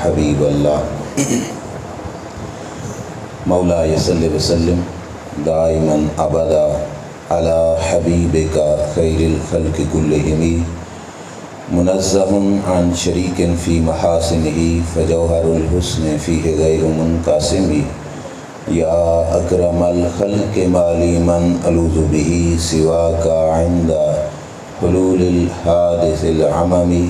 हबीब अल्लाह मौला सल्लि व सल्लिम दाइमन अबदा अला हबीबिका खैरिल खल्क़ि कुल्लिहिम मुनज़्ज़हुन अन शरीकिन फ़ी महासिनिही फ़जौहरुल हुस्न फ़ीहि गैरु मुनक़सिम या अकरमल खल्क़ि माली मन अलूज़ु बिही सिवाका इंदा हुलूलिल हादिसिल अममी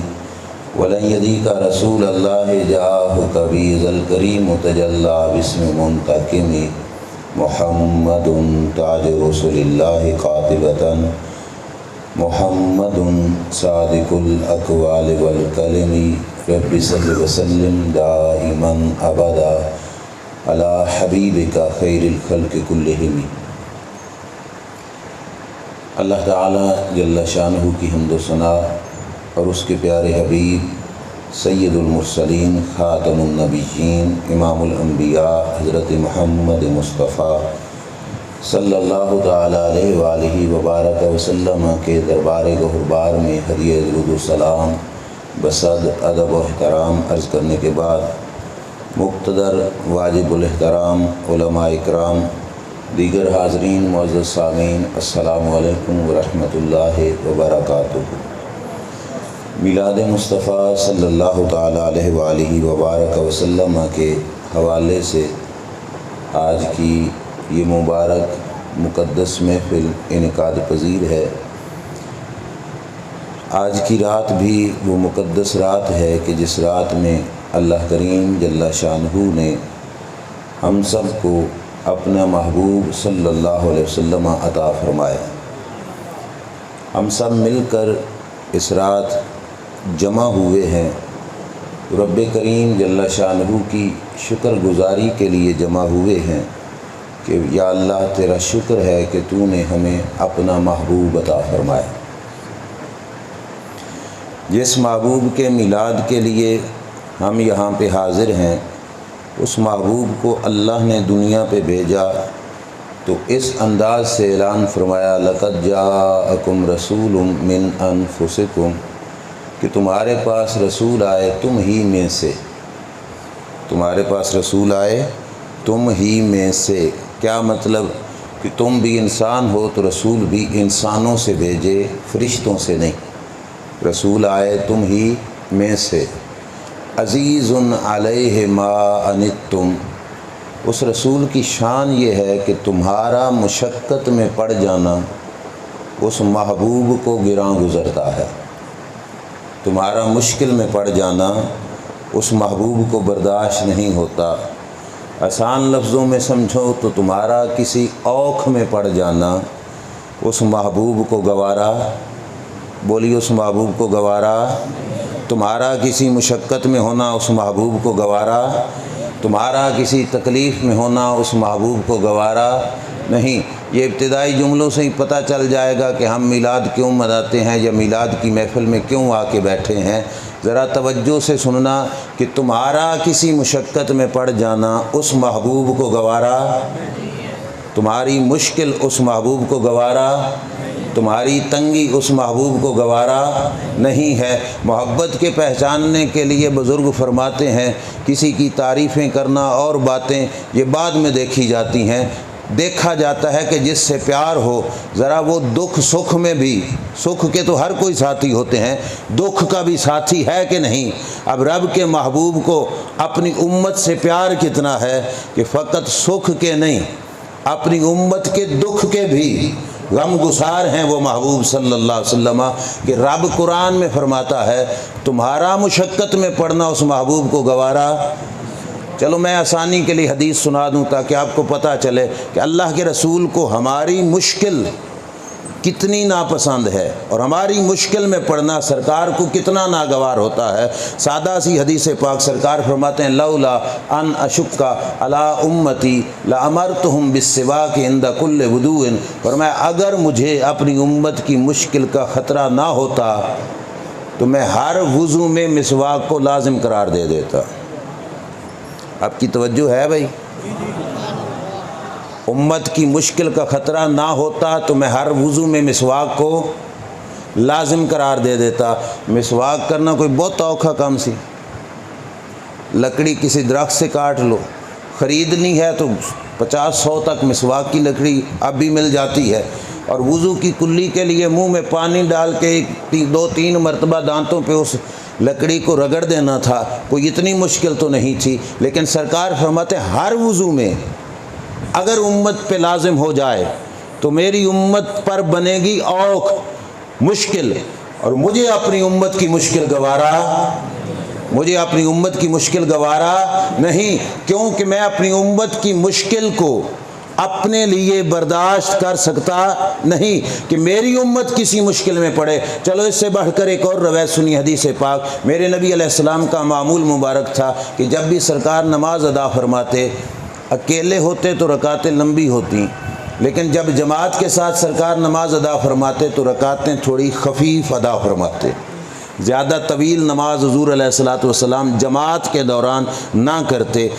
वलन यदीका रसूल अल्लाह जाहु कबीज़ल करीम तजल्ला बिस्मि मुंतकिमी मुहम्मदुन ताज रसूलिल्लाह कातिबतन मुहम्मदुन सादिकुल अक़वाल वल कलमी रब्बि सल्लि व सल्लिम दाइमन अबदा अला हबीबिका खैरिल खल्क़ि कुल्लिहिम। अल्लाह ताला जल्ल शानहू की हम्द सना और उसके प्यारे हबीब सैयदुल मुरसलीन ख़ातमुन नबिय्यीन इमामुल अम्बिया हज़रत मुहम्मद मुस्तफ़ा सल्लल्लाहु तआला अलैहि व आलिहि व बारक वसल्लम के दरबार गहुरबार में हदिया दुरूद सलाम बसद अदब व एहतराम अर्ज़ करने के बाद मुक़्तदर वाजिबुल एहतराम उलमा इकराम दीगर हाज़रीन मुअज़्ज़ज़ सामीन अस्सलामु अलैकुम व रहमतुल्लाहि व बरकातुहू। मिलाद मुस्तफ़ा सल्लल्लाहु तआला अलैहि व आलिहि व बारक वसल्लम के हवाले से आज की ये मुबारक मुक़द्दस महफ़िल इनेकाद पज़ीर है। आज की रात भी वो मुक़द्दस रात है कि जिस रात में अल्लाह करीम जल्ल शानहू ने हम सब को अपना महबूब सल्लल्लाहु अलैहि वसल्लम अता फ़रमाया। हम सब मिलकर इस रात जमा हुए हैं, रब्ब करीम जल्ल शानहू की शुक्रगुज़ारी के लिए जमा हुए हैं कि या अल्लाह तेरा शुक्र है कि तूने हमें अपना महबूब अता फ़रमाया। जिस महबूब के मिलाद के लिए हम यहाँ पे हाज़िर हैं, उस महबूब को अल्लाह ने दुनिया पे भेजा तो इस अंदाज़ से ऐलान फरमाया लक़द जाअकुम रसूलुम मिन अनफुसिकुम कि तुम्हारे पास रसूल आए तुम ही में से, तुम्हारे पास रसूल आए तुम ही में से। क्या मतलब कि तुम भी इंसान हो तो रसूल भी इंसानों से भेजे, फ़रिश्तों से नहीं। रसूल आए तुम ही में से। अज़ीज़ुन अलैहि मा अनित्तुम, उस रसूल की शान ये है कि तुम्हारा मुशक्क़त में पड़ जाना उस महबूब को गिरां गुज़रता है। तुम्हारा मुश्किल में पड़ जाना उस महबूब को बर्दाश्त नहीं होता। आसान लफ्ज़ों में समझो तो तुम्हारा किसी औख में पड़ जाना उस महबूब को गवारा, बोलिए उस महबूब को गवारा। तुम्हारा किसी मुशक्क़त में होना उस महबूब को गवारा, तुम्हारा किसी तकलीफ़ में होना उस महबूब को गवारा नहीं। ये इब्तिदाई जुमलों से ही पता चल जाएगा कि हम मिलाद क्यों मनाते हैं या मिलाद की महफ़िल में क्यों आके बैठे हैं। ज़रा तवज्जो से सुनना कि तुम्हारा किसी मुशक्क़त में पड़ जाना उस महबूब को गवारा, तुम्हारी मुश्किल उस महबूब को गवारा, तुम्हारी तंगी उस महबूब को गवारा नहीं है। मोहब्बत के पहचानने के लिए बुज़ुर्ग फरमाते हैं किसी की तारीफ़ें करना और बातें ये बाद में देखी जाती हैं। देखा जाता है कि जिससे प्यार हो ज़रा वो दुख सुख में भी, सुख के तो हर कोई साथी होते हैं, दुख का भी साथी है कि नहीं। अब रब के महबूब को अपनी उम्मत से प्यार कितना है कि फ़कत सुख के नहीं अपनी उम्मत के दुख के भी गमगुसार हैं वो महबूब सल्लल्लाहु अलैहि वसल्लम कि रब कुरान में फरमाता है तुम्हारा मुशक्क़त में पड़ना उस महबूब को गवारा। चलो मैं आसानी के लिए हदीस सुना दूं ताकि आपको पता चले कि अल्लाह के रसूल को हमारी मुश्किल कितनी नापसंद है और हमारी मुश्किल में पड़ना सरकार को कितना नागवार होता है। सादा सी हदीस पाक सरकार फरमाते हैं लौला अन अशुक्का अला उम्मती ला अमरतुहुम बिस्सिवाक इंदा कुल्ल वुदूइन, फरमाया अगर मुझे अपनी उम्मत की मुश्किल का ख़तरा ना होता तो मैं हर वज़ू में मिसवाक को लाजिम करार दे देता। आपकी तवज्जो है भाई? उम्मत की मुश्किल का ख़तरा ना होता तो मैं हर वज़ू में मिसवाक को लाजिम करार दे देता। मिसवाक करना कोई बहुत औखा काम सी, लकड़ी किसी दरख्त से काट लो, ख़रीदनी है तो 50-100 तक मिसवाक की लकड़ी अब भी मिल जाती है। और वुज़ू की कुल्ली के लिए मुंह में पानी डाल के 2-3 मरतबा दांतों पे उस लकड़ी को रगड़ देना था, कोई इतनी मुश्किल तो नहीं थी। लेकिन सरकार फरमाते हर वुज़ू में अगर उम्मत पे लाजिम हो जाए तो मेरी उम्मत पर बनेगी औख मुश्किल, और मुझे अपनी उम्मत की मुश्किल गवारा नहीं, क्योंकि मैं अपनी उम्मत की मुश्किल को अपने लिए बर्दाश्त कर सकता नहीं कि मेरी उम्मत किसी मुश्किल में पड़े। चलो इससे बढ़कर एक और रवायत सुनी, हदीस पाक। मेरे नबी अलैहिस्सलाम का मामूल मुबारक था कि जब भी सरकार नमाज अदा फरमाते, अकेले होते तो रकातें लंबी होती, लेकिन जब जमात के साथ सरकार नमाज अदा फरमाते तो रकातें थोड़ी खफीफ अदा फरमाते। ज़्यादा तवील नमाज हुज़ूर अलैहिस्सलातु वस्सलाम जमात के दौरान ना करते।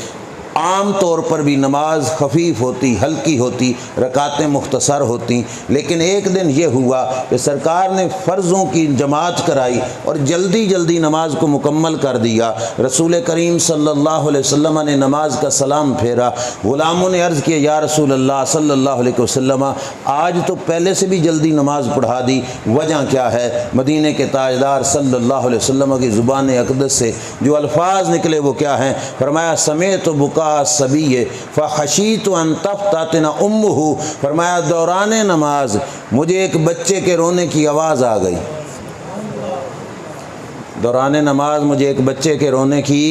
आम तौर पर भी नमाज खफीफ होती, हल्की होती, रकातें मुख्तसर होती। लेकिन एक दिन ये हुआ कि सरकार ने फ़र्ज़ों की जमात कराई और जल्दी जल्दी नमाज को मुकम्मल कर दिया। रसूल करीम सल्लल्लाहु अलैहि वसल्लम ने नमाज का सलाम फेरा। ग़ुलामों ने अर्ज़ किया, या रसूल अल्लाह सल्लल्लाहु अलैहि वसल्लम, आज तो पहले से भी जल्दी नमाज पढ़ा दी, वजह क्या है? मदीने के ताजदार सल्लल्लाहु अलैहि वसल्लम की ज़ुबान अक़दस से जो अल्फाज निकले वो क्या हैं? फरमाया, समेत बुका सभी फ़ख़शीत अन तफ़्तातना उम्मुहु। फरमाया, दौरान नमाज मुझे एक बच्चे के रोने की आवाज़ आ गई। दौरान नमाज मुझे एक बच्चे के रोने की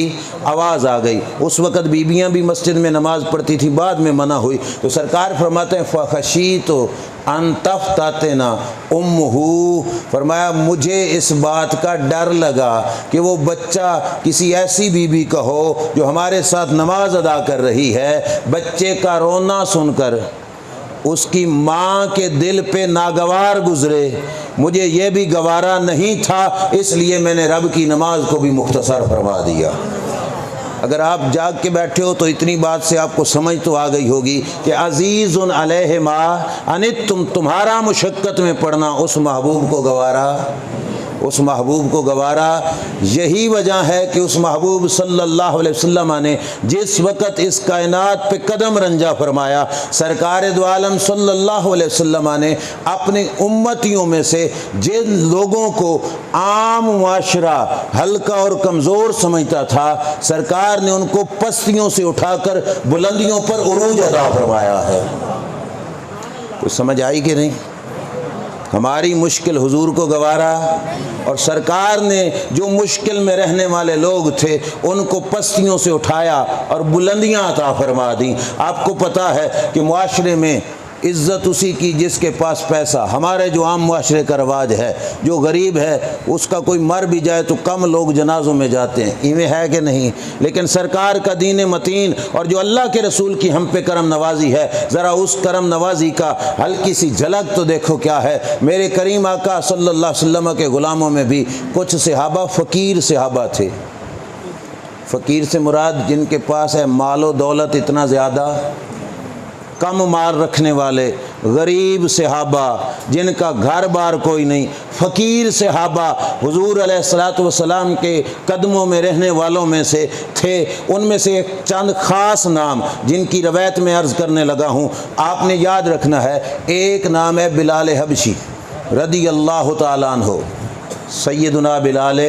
आवाज़ आ गई। उस वक़्त बीबियाँ भी मस्जिद में नमाज़ पढ़ती थी, बाद में मना हुई। तो सरकार फरमाते हैं, फ़ख़शीत अन तफ़्तातना उम्मुहु। फरमाया, मुझे इस बात का डर लगा कि वो बच्चा किसी ऐसी बीबी का हो जो हमारे साथ नमाज अदा कर रही है, बच्चे का रोना सुनकर उसकी माँ के दिल पे नागवार गुजरे। मुझे ये भी गवारा नहीं था, इसलिए मैंने रब की नमाज को भी मुख्तसर फरमा दिया। अगर आप जाग के बैठे हो तो इतनी बात से आपको समझ तो आ गई होगी कि अज़ीज़ुन अलैहि मा अनित्तुम, तुम्हारा मुशक्क़त में पड़ना उस महबूब को गवारा। यही वजह है कि उस महबूब सल्लल्लाहु अलैहि वसल्लम ने जिस वक़्त इस कायनात पे कदम रंजा फरमाया, सरकार दो आलम सल्लल्लाहु अलैहि वसल्लम ने अपने उम्मतियों में से जिन लोगों को आम माशरा हल्का और कमज़ोर समझता था, सरकार ने उनको पस्तियों से उठाकर बुलंदियों पर उरूज अता फरमाया है। कुछ समझ आई कि नहीं? हमारी मुश्किल हुजूर को गवारा, और सरकार ने जो मुश्किल में रहने वाले लोग थे उनको पस्तियों से उठाया और बुलंदियां अता फरमा दी। आपको पता है कि मुआशरे में इज़्ज़त उसी की जिसके पास पैसा। हमारे जो आम मुआशरे का रवाज है, जो गरीब है उसका कोई मर भी जाए तो कम लोग जनाजों में जाते हैं, इवें है कि नहीं? लेकिन सरकार का दीन मतीन और जो अल्लाह के रसूल की हम पे करम नवाजी है, ज़रा उस करम नवाजी का हल्की सी झलक तो देखो क्या है। मेरे करीम आका सल्लल्लाहु अलैहि वसल्लम के ग़ुलामों में भी कुछ सहाबा फ़कीर सहाबा थे। फ़कीर से मुराद जिनके पास है मालो दौलत इतना ज़्यादा, कम माल रखने वाले, गरीब सहाबा जिनका घर बार कोई नहीं, फ़कीर सहाबा हुज़ूर अलैहिस्सलातु वस्सलाम के कदमों में रहने वालों में से थे। उनमें से एक चंद ख़ास नाम जिनकी रवायत में अर्ज़ करने लगा हूँ, आपने याद रखना है। एक नाम है बिलाल हबशी रदी अल्लाह तआला अन्हु, सैयदुना बिलाल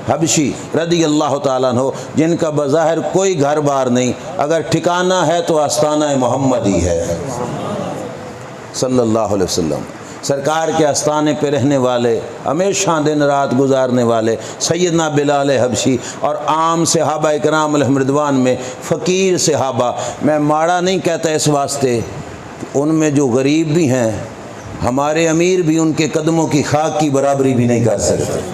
हबशी रदी अल्लाह तआला अन्हु, जिनका बज़ाहिर कोई घर बार नहीं, अगर ठिकाना है तो आस्ताना मोहम्मदी है सल्लल्लाहु अलैहि वसल्लम। सरकार के आस्ताने पे रहने वाले, हमेशा दिन रात गुजारने वाले सैयदना बिलाल हबशी। और आम सहाबा इकराम अलैहिम रिदवान में फ़कीर सहाबा, मैं माड़ा नहीं कहता इस वास्ते, उनमें जो गरीब भी हैं, हमारे अमीर भी उनके कदमों की खाक की बराबरी भी नहीं कर सकते।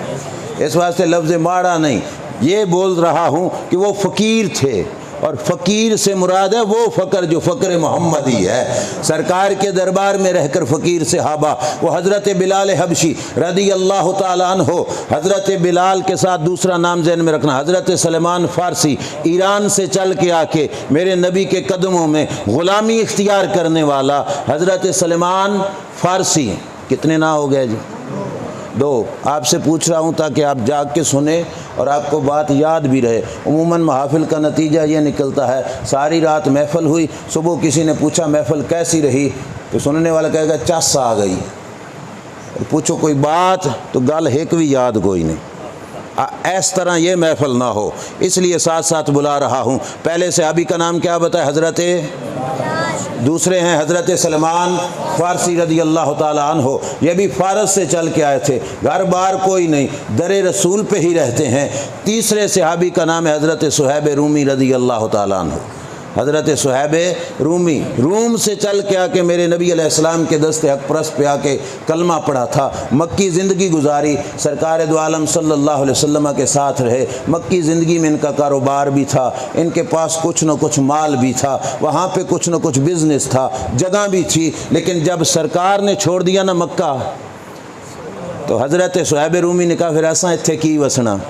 इस वास्ते लफ्ज़ माड़ा नहीं, ये बोल रहा हूँ कि वो फ़कीर थे, और फ़कीर से मुराद है वो फ़क्र जो फ़क्र मोहम्मदी है। सरकार के दरबार में रहकर फ़कीर सहाबा, वो हज़रत बिलाल हबशी रदी अल्लाह तआला अन्हु, हज़रत बिलाल के साथ दूसरा नाम ज़हन में रखना, हज़रत सलेमान फ़ारसी, ईरान से चल के आके मेरे नबी के कदमों में ग़ुलामी इख्तियार करने वाला हज़रत सलेमान फ़ारसी। कितने ना हो गए जी? दो। आपसे पूछ रहा हूँ ताकि आप जाग के सुने और आपको बात याद भी रहे। उमूमन महफिल का नतीजा ये निकलता है, सारी रात महफिल हुई, सुबह किसी ने पूछा महफिल कैसी रही, तो सुनने वाला कहेगा चस आ गई। पूछो कोई बात तो गल एक भी याद कोई नहीं। इस तरह ये महफिल ना हो, इसलिए साथ साथ बुला रहा हूँ। पहले सहाबी का नाम क्या बताया? हज़रत, दूसरे हैं हज़रत सलमान फ़ारसी रज़ी अल्लाह ताला अन्हो। ये भी फ़ारस से चल के आए थे, घर बार कोई नहीं, दरे रसूल पे ही रहते हैं। तीसरे सहाबी का नाम है हज़रत सुहैब रूमी रज़ी अल्लाह ताला अन्हो। हज़रत सुहैब रूमी रूम से चल के आके मेरे नबी अलैहिस्सलाम के दस्ते हक परस्त पे आके कलमा पढ़ा था, मक्की ज़िंदगी गुजारी, सरकार दो आलम सल्लल्लाहु अलैहि वसल्लम के साथ रहे। मक्की ज़िंदगी में इनका कारोबार भी था, इनके पास कुछ न कुछ माल भी था, वहाँ पे कुछ न कुछ बिज़नेस था, जगह भी थी। लेकिन जब सरकार ने छोड़ दिया ना मक्का, तो हज़रत सुहैब रूमी ने कहा फिर असां इत्थे की वसना,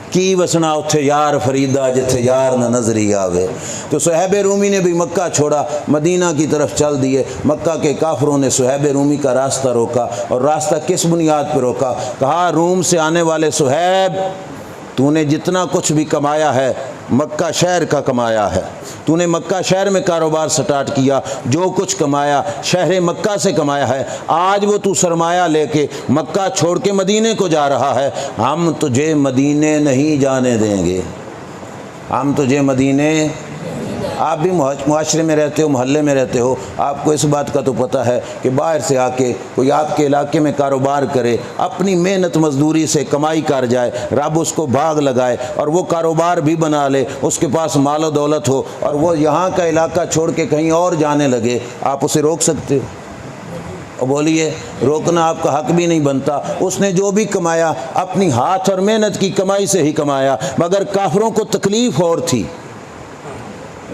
की वसना उत्थे यार फरीदा जिथे यार न नजरी आवे। तो सुहैब रूमी ने भी मक्का छोड़ा, मदीना की तरफ चल दिए। मक्का के काफरों ने सुहैब रूमी का रास्ता रोका, और रास्ता किस बुनियाद पर रोका? कहा रूम से आने वाले सुहैब, तूने जितना कुछ भी कमाया है मक्का शहर का कमाया है, तूने मक्का शहर में कारोबार स्टार्ट किया, जो कुछ कमाया शहर मक्का से कमाया है, आज वो तू सरमाया लेके मक्का छोड़ के मदीने को जा रहा है। हम तुझे मदीने नहीं जाने देंगे, हम तुझे मदीने। आप भी मुआशरे में रहते हो, मोहल्ले में रहते हो, आपको इस बात का तो पता है कि बाहर से आके कोई आपके इलाके में कारोबार करे, अपनी मेहनत मजदूरी से कमाई कर जाए, रब उसको भाग लगाए और वो कारोबार भी बना ले, उसके पास मालो दौलत हो, और वो यहाँ का इलाका छोड़ के कहीं और जाने लगे, आप उसे रोक सकते हो? और बोलिए, रोकना आपका हक भी नहीं बनता। उसने जो भी कमाया अपनी हाथ और मेहनत की कमाई से ही कमाया, मगर काफिरों को तकलीफ़ और थी,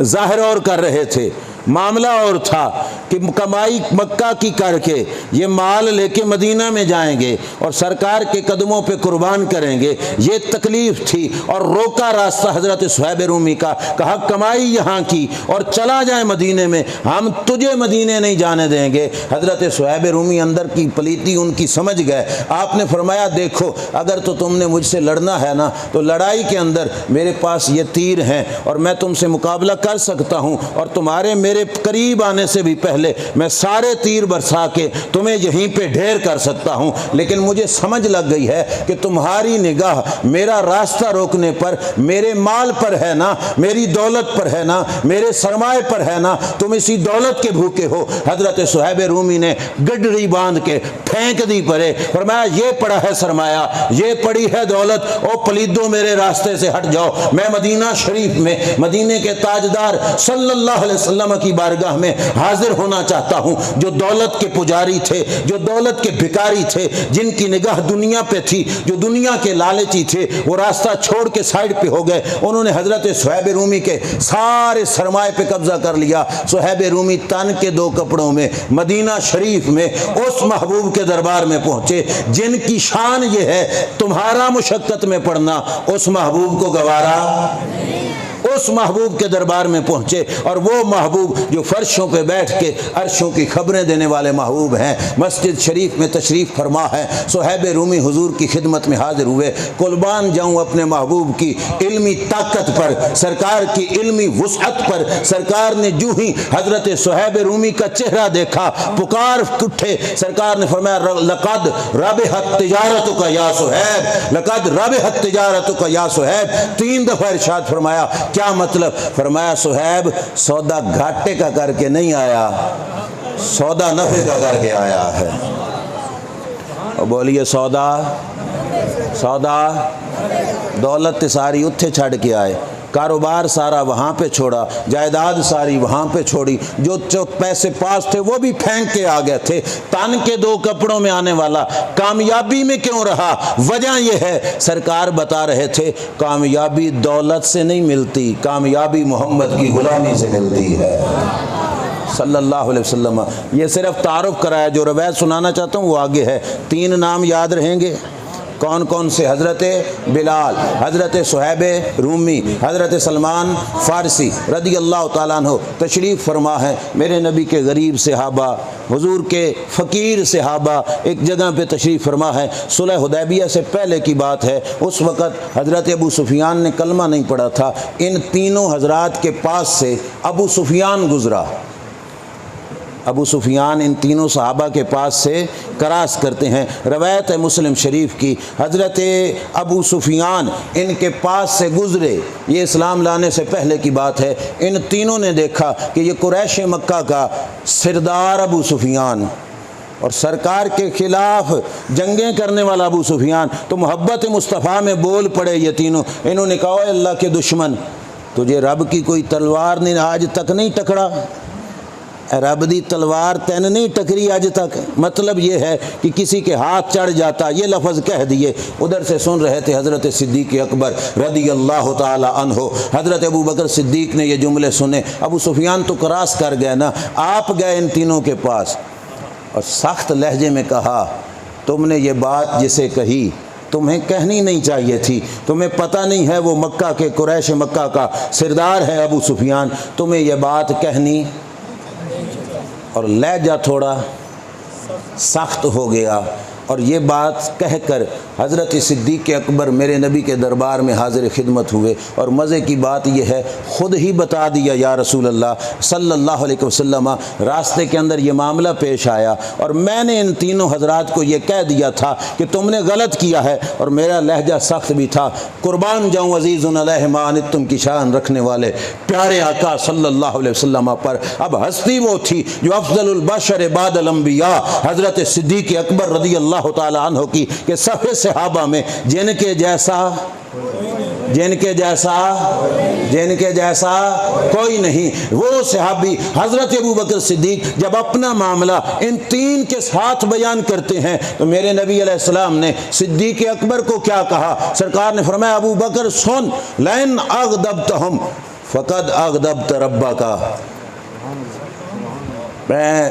ज़ाहिर और कर रहे थे, मामला और था कि कमाई मक्का की करके ये माल लेके मदीना में जाएंगे और सरकार के कदमों पे कुर्बान करेंगे, ये तकलीफ़ थी। और रोका रास्ता हज़रत सुहैब रूमी का, कहा कमाई यहाँ की और चला जाए मदीने में, हम तुझे मदीने नहीं जाने देंगे। हज़रत सुहैब रूमी अंदर की पलीती उनकी समझ गए। आपने फरमाया देखो, अगर तो तुमने मुझसे लड़ना है ना, तो लड़ाई के अंदर मेरे पास ये तीर हैं और मैं तुमसे मुकाबला कर सकता हूँ, और तुम्हारे मेरे करीब आने से भी पहले मैं सारे तीर बरसा के तुम्हें यहीं पे ढेर कर सकता हूं। लेकिन मुझे समझ लग गई है कि तुम्हारी निगाह मेरा रास्ता रोकने पर मेरे माल पर है ना, मेरी दौलत पर है ना, मेरे सरमाए पर है ना, तुम इसी दौलत के भूखे हो। हजरत सुहैब रूमी ने गडरी बांध के फेंक दी परे, फरमाया ये पड़ा है सरमाया, ये पड़ी है दौलत, ओ पलीदो मेरे रास्ते से हट जाओ। मैं मदीना शरीफ में मदीने के ताजदार सल्लल्लाहु अलैहि वसल्लम की बारगाह में हाजिर होना चाहता हूं, जो दौलत के पुजारी थे, जो दौलत के भिखारी थे, जिनकी निगाह दुनिया पे थी, जो दुनिया के लालची थे, वो रास्ता छोड़ के साइड पे हो गए। उन्होंने हजरत सुहैब रूमी के सारे सरमाए पे कब्जा कर लिया। सुहैब रूमी तन के दो कपड़ों में मदीना शरीफ में उस महबूब के दरबार में पहुंचे जिनकी शान ये है, तुम्हारा मुशक्कत में पड़ना उस महबूब को गवारा। उस महबूब के दरबार में पहुंचे, और वो महबूब जो फर्शों पे बैठ के अर्शों की खबरें देने वाले महबूब हैं, मस्जिद शरीफ में तशरीफ़ फरमा है। सुहैब रूमी हुजूर की खिदमत में हाजिर हुए। कुर्बान जाऊं अपने महबूब की इल्मी ताकत पर, सरकार की इल्मी वुसअत पर। सरकार ने जो ही हजरत सुहैब रूमी का चेहरा देखा, पुकार उठे। सरकार ने फरमाया लक़द रबिहत तिजारतुका या सुहैब, लक़द रबिहत तिजारतुका या सुहैब। 3 दफ़ा इरशाद फरमाया। क्या मतलब? फरमाया सुहैब सौदा घाटे का करके नहीं आया, सौदा नफे का करके आया है। और बोलिए सौदा, सौदा दौलत सारी उत्थे छड़ के आए, कारोबार सारा वहाँ पे छोड़ा, जायदाद सारी वहाँ पे छोड़ी, जो पैसे पास थे वो भी फेंक के आ गए थे। तन के 2 कपड़ों में आने वाला कामयाबी में क्यों रहा? वजह यह है, सरकार बता रहे थे कामयाबी दौलत से नहीं मिलती, कामयाबी मोहम्मद की गुलामी से मिलती है सल्लल्लाहु अलैहि वसल्लम। ये सिर्फ तारुफ कराया, जो रवायत सुनाना चाहता हूँ वो आगे है। 3 नाम याद रहेंगे, कौन कौन से? हज़रत बिलाल, हज़रत सुहैब रूमी, हज़रत सलमान फ़ारसी रदी अल्लाह ताला अन्हु तशरीफ़ फरमा है। मेरे नबी के गरीब सहाबा, हुजूर के फ़कीर सहाबा एक जगह पे तशरीफ़ फरमा है। सुलह हुदैबिया से पहले की बात है। उस वक़्त हज़रत अबू सुफियान ने कलमा नहीं पढ़ा था। इन तीनों हज़रात के पास से अबू सुफियान गुज़रा। अबू सुफियान इन तीनों सहाबा के पास से क्रॉस करते हैं। रवायत है मुस्लिम शरीफ की, हज़रत अबू सुफियान इनके पास से गुज़रे। ये इस्लाम लाने से पहले की बात है। इन तीनों ने देखा कि ये कुरैश मक्का का सरदार अबू सुफियान और सरकार के ख़िलाफ़ जंगें करने वाला अबू सुफियान तो मोहब्बत मुस्तफ़ा में बोल पड़े ये तीनों। इन्होंने कहा, अल्लाह के दुश्मन, तुझे रब की कोई तलवार ने आज तक नहीं टकरा? रब दी तलवार तैन नहीं टकरी आज तक। मतलब ये है कि किसी के हाथ चढ़ जाता, ये लफ्ज़ कह दिए। उधर से सुन रहे थे हज़रत सिद्दीक़ अकबर रदी अल्लाह ताला अन्हो। हज़रत अबू बकर सिद्दीक़ ने ये जुमले सुने। अबू सुफियान तो क्रॉस कर गए ना, आप गए इन तीनों के पास और सख्त लहजे में कहा, तुमने ये बात जिसे कही तुम्हें कहनी नहीं चाहिए थी। तुम्हें पता नहीं है वो मक्का के कुरैश मक्का का सरदार है अबू सुफियान, तुम्हें ये बात कहनी। और लहजा थोड़ा सख्त हो गया और ये बात कहकर हज़रत सिद्दीक़ अकबर मेरे नबी के दरबार में हाज़िर खिदमत हुए। और मज़े की बात यह है, ख़ुद ही बता दिया, या रसूल अल्लाह सल्लल्लाहु अलैहि वसल्लम, रास्ते के अंदर ये मामला पेश आया और मैंने इन तीनों हज़रात को ये कह दिया था कि तुमने गलत किया है। और मेरा लहजा सख्त भी था। कुर्बान जाऊँ अज़ीज़ुन अलैहि मा अनित्तुम की शान रखने वाले प्यारे आका सल्लल्लाहु अलैहि वसल्लम पर। अब हस्ती वो थी जो अफ़ज़लुल बशर बादल अंबिया हज़रत सिद्दीक़ अकबर रज़ी अल्लाह ताला अन्हु की कि सफ़े सहाबा में जिनके जैसा कोई नहीं। वो सहाबी हज़रत अबू बकर सिद्दीक़ जब अपना मामला इन तीन के साथ बयान करते हैं तो मेरे नबी अलैहिस्सलाम ने सिद्दीक़ अकबर को क्या कहा? सरकार ने फरमाया, अबू बकर सुन, लैन अग़दबतहुम फ़क़द अग़दबत रब्बका। मैं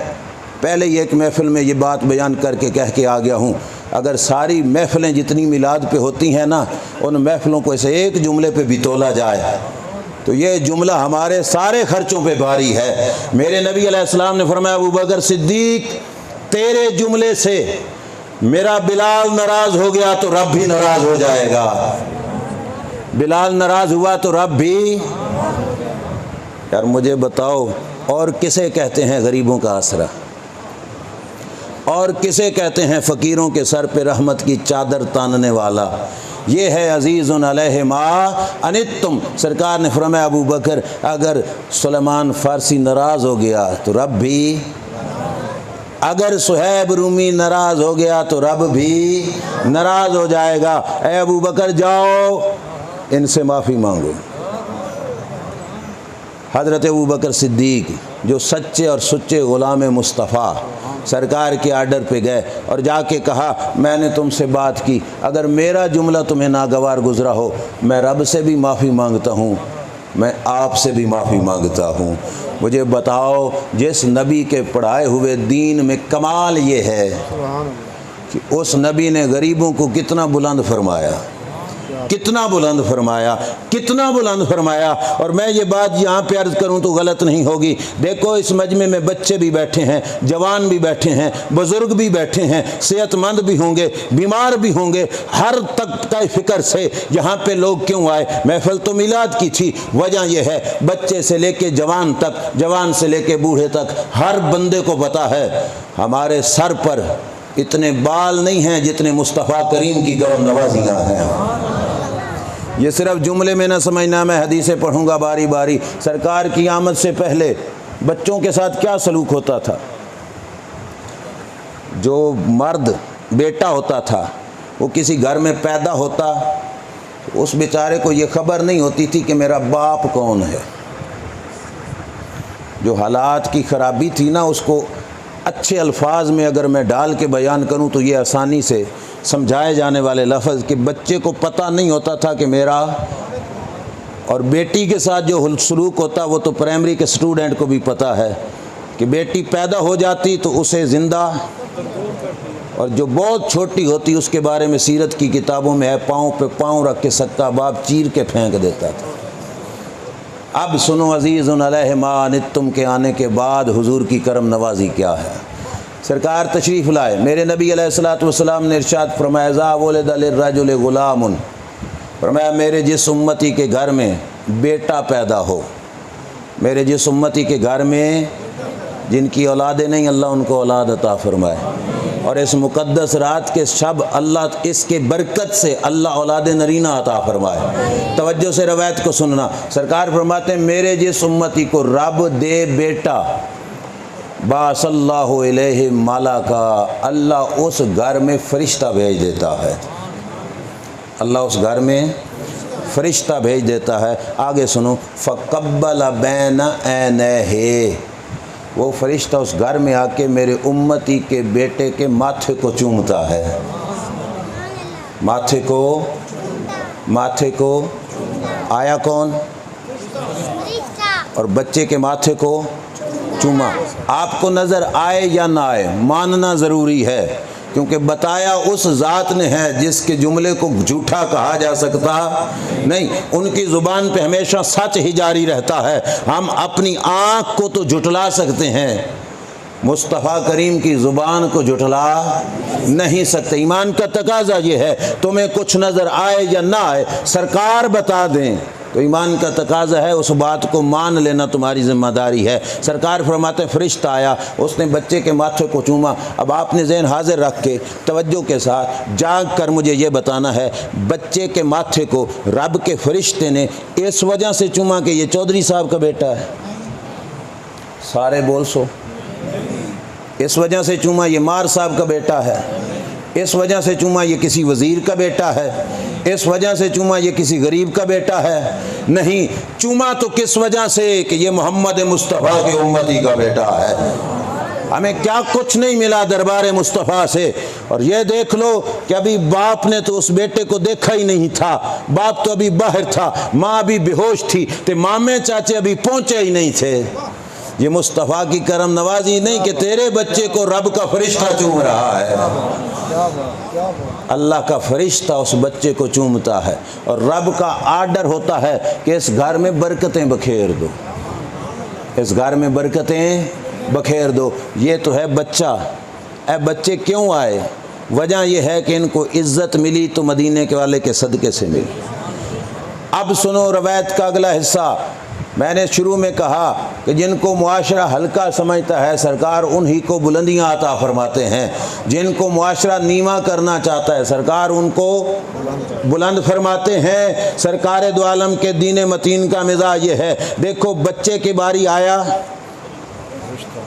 पहले ही एक महफ़िल में ये बात बयान करके कह के आ गया हूँ, अगर सारी महफ़िलें जितनी मिलाद पे होती हैं ना, उन महफ़िलों को ऐसे एक जुमले पे भी तोला जाए तो ये जुमला हमारे सारे ख़र्चों पे भारी है। मेरे नबी अलैहिस्सलाम ने फरमाया, अबू बकर सिद्दीक़, तेरे जुमले से मेरा बिलाल नाराज़ हो गया तो रब भी नाराज़ हो जाएगा। बिलाल नाराज़ हुआ तो रब भी। यार मुझे बताओ, और किसे कहते हैं गरीबों का आसरा? और किसे कहते हैं फ़कीरों के सर पे रहमत की चादर तानने वाला? ये है अज़ीज़ुन अलैहि मा अनित्तुम। सरकार ने फरमाया, अबू बकर, अगर सुलेमान फ़ारसी नाराज़ हो गया तो रब भी, अगर सुहैब रूमी नाराज़ हो गया तो रब भी नाराज़ हो जाएगा। ए अबू बकर, जाओ इनसे माफ़ी मांगो। हज़रत अबू बकर सिद्दीक़ जो सच्चे और सुच्चे ग़ुलाम मुस्तफ़ा सरकार के आर्डर पे गए और जाके कहा, मैंने तुमसे बात की, अगर मेरा जुमला तुम्हें नागवार गुज़रा हो, मैं रब से भी माफ़ी मांगता हूँ, मैं आपसे भी माफ़ी मांगता हूँ। मुझे बताओ, जिस नबी के पढ़ाए हुए दीन में कमाल ये है कि उस नबी ने गरीबों को कितना बुलंद फरमाया, कितना बुलंद फरमाया, कितना बुलंद फरमाया। और मैं ये बात यहाँ पे अर्ज़ करूँ तो गलत नहीं होगी। देखो, इस मजमे में बच्चे भी बैठे हैं, जवान भी बैठे हैं, बुज़ुर्ग भी बैठे हैं, सेहतमंद भी होंगे, बीमार भी होंगे। हर तबका फ़िक्र से यहाँ पे लोग क्यों आए? महफ़िल तो मिलाद की थी। वजह यह है, बच्चे से लेके जवान तक, जवान से लेके बूढ़े तक, हर बंदे को पता है हमारे सर पर इतने बाल नहीं हैं जितने मुस्तफ़ा करीम की गौर नवाजियाँ हैं। ये सिर्फ जुमले में न समझना, मैं हदीसें पढ़ूँगा बारी बारी। सरकार की आमद से पहले बच्चों के साथ क्या सलूक होता था? जो मर्द बेटा होता था वो किसी घर में पैदा होता, उस बेचारे को ये खबर नहीं होती थी कि मेरा बाप कौन है। जो हालात की ख़राबी थी ना, उसको अच्छे अल्फाज में अगर मैं डाल के बयान करूं तो ये आसानी से समझाए जाने वाले लफ्ज़ कि बच्चे को पता नहीं होता था कि मेरा, और बेटी के साथ जो सलूक होता वो तो प्राइमरी के स्टूडेंट को भी पता है कि बेटी पैदा हो जाती तो उसे ज़िंदा और जो बहुत छोटी होती उसके बारे में सीरत की किताबों में है, पाँव पे पाँव रख के सक्का बाप चीर के फेंक देता था। अब सुनो अज़ीज़ुन अलैहि मा अनित्तुम के आने के बाद हुजूर की करम नवाजी क्या है। सरकार तशरीफ़ लाए, मेरे नबी अलैहिस्सलातु वस्सलाम ने इरशाद फरमाया ज़ा वुलिदा लिर्रजुलि गुलामुन, फरमाया मेरे जिस उम्मती के घर में बेटा पैदा हो, मेरे जिस उम्मती के घर में जिनकी औलादें नहीं अल्लाह उनको औलाद अता फरमाए। और इस मुक़द्दस रात के शब अल्लाह इसके बरकत से अल्लाह औलाद नरीना अता फरमाए। तवज्जो से रवायत को सुनना। सरकार फरमाते हैं मेरे जिस उम्मती को रब दे बेटा, बासल्लाहु इलैहि मालाका, अल्लाह उस घर में फ़रिश्ता भेज देता है। अल्लाह उस घर में फ़रिश्ता भेज देता है। आगे सुनो, फ़क़ब्बल बैन ऐनैहि, वो फ़रिश्ता उस घर में आके मेरे उम्मती के बेटे के माथे को चूमता है। माथे को आया कौन? और बच्चे के माथे को चूमा। आपको नज़र आए या ना आए, मानना ज़रूरी है, क्योंकि बताया उस ज़ात ने है जिसके जुमले को झूठा कहा जा सकता नहीं। उनकी ज़ुबान पे हमेशा सच ही जारी रहता है। हम अपनी आँख को तो झुठला सकते हैं, मुस्तफ़ा करीम की ज़ुबान को झुठला नहीं सकते। ईमान का तकाज़ा ये है, तुम्हें कुछ नज़र आए या ना आए, सरकार बता दें तो ईमान का तकाज़ा है, उस बात को मान लेना तुम्हारी ज़िम्मेदारी है। सरकार फरमाते फ़रिश्ता आया, उसने बच्चे के माथे को चूमा। अब आपने ज़हन हाजिर रख के तवज्जो के साथ जाग कर मुझे ये बताना है, बच्चे के माथे को रब के फ़रिश्ते ने इस वजह से चूमा कि ये चौधरी साहब का बेटा है। सारे बोल सो। इस वजह से चूमा ये मार साहब का बेटा है, इस वजह से चूमा ये किसी वज़ीर का बेटा है, इस वजह से चूमा ये किसी गरीब का बेटा है। नहीं, चूमा तो किस वजह से कि ये मोहम्मद मुस्तफ़ा के उम्मती का बेटा है। हमें क्या कुछ नहीं मिला दरबार मुस्तफ़ा से। और ये देख लो कि अभी बाप ने तो उस बेटे को देखा ही नहीं था, बाप तो अभी बाहर था, माँ भी बेहोश थी, तो मामे चाचे अभी पहुँचे ही नहीं थे। ये मुस्तफ़ा की करम नवाजी नहीं कि तेरे बच्चे को रब का फ़रिश्ता चूम रहा है। अल्लाह का फ़रिश्ता उस बच्चे को चूमता है और रब का आर्डर होता है कि इस घर में बरकतें बखेर दो, इस घर में बरकतें बखेर दो। ये तो है बच्चा। ऐ बच्चे क्यों आए? वजह यह है कि इनको इज़्ज़त मिली तो मदीने के वाले के सदक़े से मिली। अब सुनो रवायत का अगला हिस्सा। मैंने शुरू में कहा कि जिनको मुआशरा हल्का समझता है सरकार उन्हीं को बुलंदियाँ अता फरमाते हैं, जिनको मुआशरा नीवा करना चाहता है सरकार उनको बुलंद फरमाते हैं। सरकार दो आलम के दीन मतीन का मिजाज ये है। देखो बच्चे की बारी आया,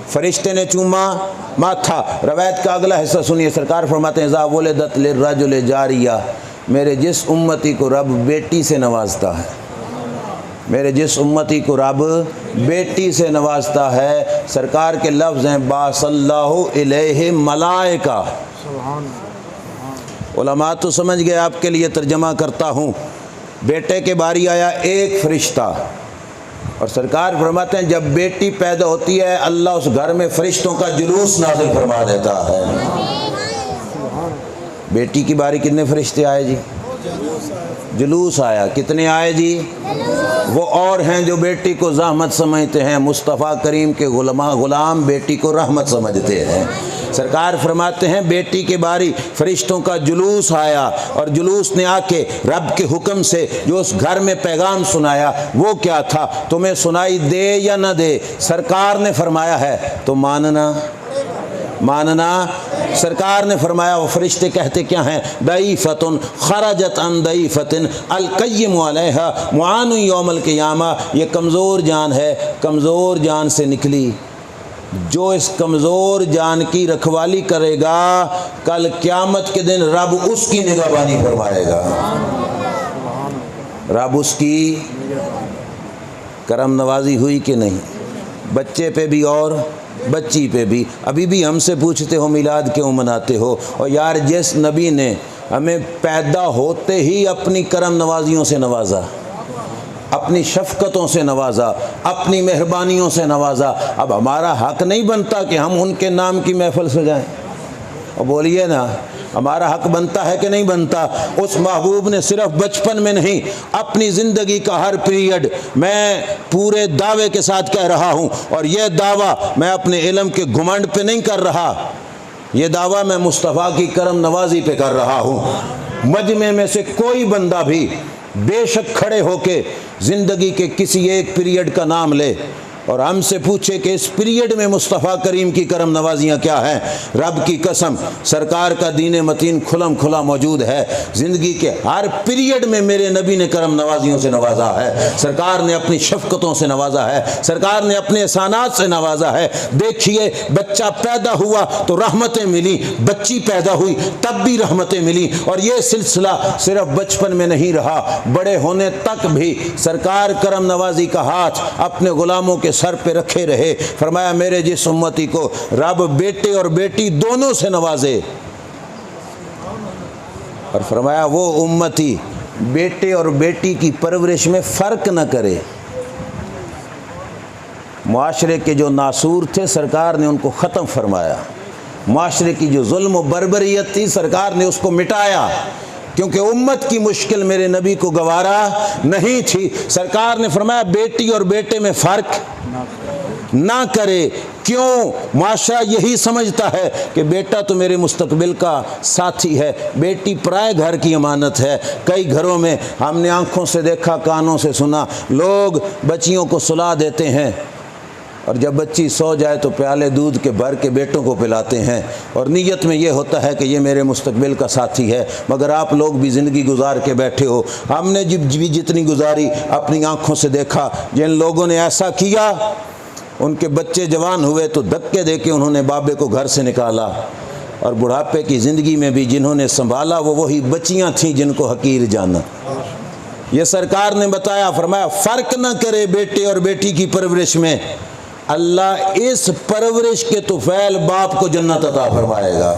फरिश्ते ने चूमा माथा। रवायत का अगला हिस्सा सुनिए। सरकार फरमाते हैं ज़ा वुलिदत लिर्रजुलि जारिया, मेरे जिस उम्मती को रब बेटी से नवाजता है, मेरे जिस उम्मती को रब बेटी से नवाजता है, सरकार के लफ्ज़ हैं बासल्लाहु इलैहि मलाइका। उलमा तो समझ गए, आपके लिए तर्जमा करता हूँ। बेटे के बारी आया एक फ़रिश्ता, और सरकार फरमाते हैं जब बेटी पैदा होती है अल्लाह उस घर में फ़रिश्तों का जुलूस नाज़िल फरमा देता है। बेटी की बारी कितने फ़रिश्ते आए जी? जुलूस आया। कितने आए जी? वो और हैं जो बेटी को ज़हमत समझते हैं, मुस्तफ़ा करीम के ग़ुलाम बेटी को रहमत समझते हैं। सरकार फरमाते हैं बेटी के बारी फ़रिश्तों का जुलूस आया, और जुलूस ने आके रब के हुक्म से जो उस घर में पैगाम सुनाया वो क्या था? तुम्हें सुनाई दे या न दे, सरकार ने फरमाया है तो मानना। सरकार ने फरमाया। वो फरिश्ते कहते क्या हैं? दईफ़तुन खरजत अन दईफ़तिन अलक़य्यिम अलैहा मुआनु यौमल क़ियामा, ये कमज़ोर जान है, कमज़ोर जान से निकली। जो इस कमज़ोर जान की रखवाली करेगा कल क़यामत के दिन रब उसकी निगहबानी फरमाएगा। रब उसकी करम नवाजी हुई कि नहीं? बच्चे पे भी और बच्ची पे भी। अभी भी हमसे पूछते हो मिलाद क्यों मनाते हो? और यार जिस नबी ने हमें पैदा होते ही अपनी करम नवाजियों से नवाजा, अपनी शफ़क़तों से नवाजा, अपनी मेहरबानियों से नवाजा, अब हमारा हक़ नहीं बनता कि हम उनके नाम की महफ़िल सजाएं? और बोलिए ना, हमारा हक बनता है कि नहीं बनता? उस महबूब ने सिर्फ बचपन में नहीं, अपनी ज़िंदगी का हर पीरियड, मैं पूरे दावे के साथ कह रहा हूँ, और यह दावा मैं अपने इल्म के घुमंड पे नहीं कर रहा, ये दावा मैं मुस्तफ़ा की करम नवाजी पे कर रहा हूँ। मजमे में से कोई बंदा भी बेशक खड़े होके ज़िंदगी के किसी एक पीरियड का नाम ले और हमसे पूछे कि इस पीरियड में मुस्तफ़ा करीम की करम नवाजियाँ क्या हैं, रब की कसम सरकार का दीन मतीन खुलम खुला मौजूद है। ज़िंदगी के हर पीरियड में मेरे नबी ने करम नवाजियों से नवाजा है, सरकार ने अपनी शफ़क़तों से नवाजा है, सरकार ने अपने एहसानात से नवाजा है। देखिए, बच्चा पैदा हुआ तो रहमतें मिली, बच्ची पैदा हुई तब भी रहमतें मिली, और ये सिलसिला सिर्फ बचपन में नहीं रहा, बड़े होने तक भी सरकार करम नवाजी का हाथ अपने गुलामों के सर पे रखे रहे। फरमाया मेरे जिस उम्मती को रब बेटे और बेटी दोनों से नवाजे, और फरमाया वो उम्मती बेटे और बेटी की परवरिश में फ़र्क न करे। मुआशरे के जो नासूर थे सरकार ने उनको ख़त्म फरमाया, मुआशरे की जो जुल्म व बर्बरियत थी सरकार ने उसको मिटाया, क्योंकि उम्मत की मुश्किल मेरे नबी को गवारा नहीं थी। सरकार ने फरमाया बेटी और बेटे में फ़र्क ना करे। क्यों? माशरा यही समझता है कि बेटा तो मेरे मुस्तकबिल का साथी है, बेटी पराए घर की अमानत है। कई घरों में हमने आंखों से देखा, कानों से सुना, लोग बच्चियों को सुला देते हैं और जब बच्ची सो जाए तो प्याले दूध के भर के बेटों को पिलाते हैं, और नीयत में ये होता है कि ये मेरे मुस्तकबिल का साथी है। मगर आप लोग भी ज़िंदगी गुजार के बैठे हो। हमने जितनी गुजारी अपनी आँखों से देखा, जिन लोगों ने ऐसा किया उनके बच्चे जवान हुए तो धक्के दे के उन्होंने बाबे को घर से निकाला, और बुढ़ापे की ज़िंदगी में भी जिन्होंने संभाला वो वही बच्चियाँ थीं जिनको हकीर जाना। ये सरकार ने बताया, फरमाया फ़र्क न करे बेटे और बेटी की परवरिश में, अल्लाह इस परवरिश के तुफैल बाप को जन्नत अता फरमाएगा।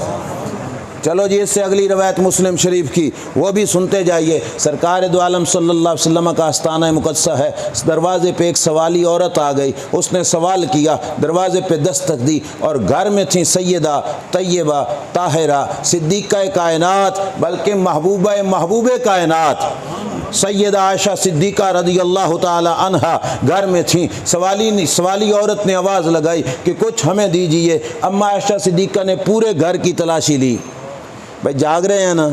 चलो जी, इससे अगली रवायत मुस्लिम शरीफ की, वो भी सुनते जाइए। सरकार दो आलम सल्लल्लाहु अलैहि वसल्लम का आस्ताना मुक़द्दस है। दरवाज़े पे एक सवाली औरत आ गई, उसने सवाल किया, दरवाज़े पे दस्तक दी, और घर में थी सैयदा तय्यबा ताहिरा सिद्दीक़ा कायनात, बल्कि महबूबे कायनात सैयदा आयशा सिद्दीक़ा रज़ियल्लाहु ताला अन्हा घर में थी। सवाली औरत ने आवाज़ लगाई कि कुछ हमें दीजिए। अम्मा आयशा सिद्दीक़ा ने पूरे घर की तलाशी ली। भाई जाग रहे हैं ना?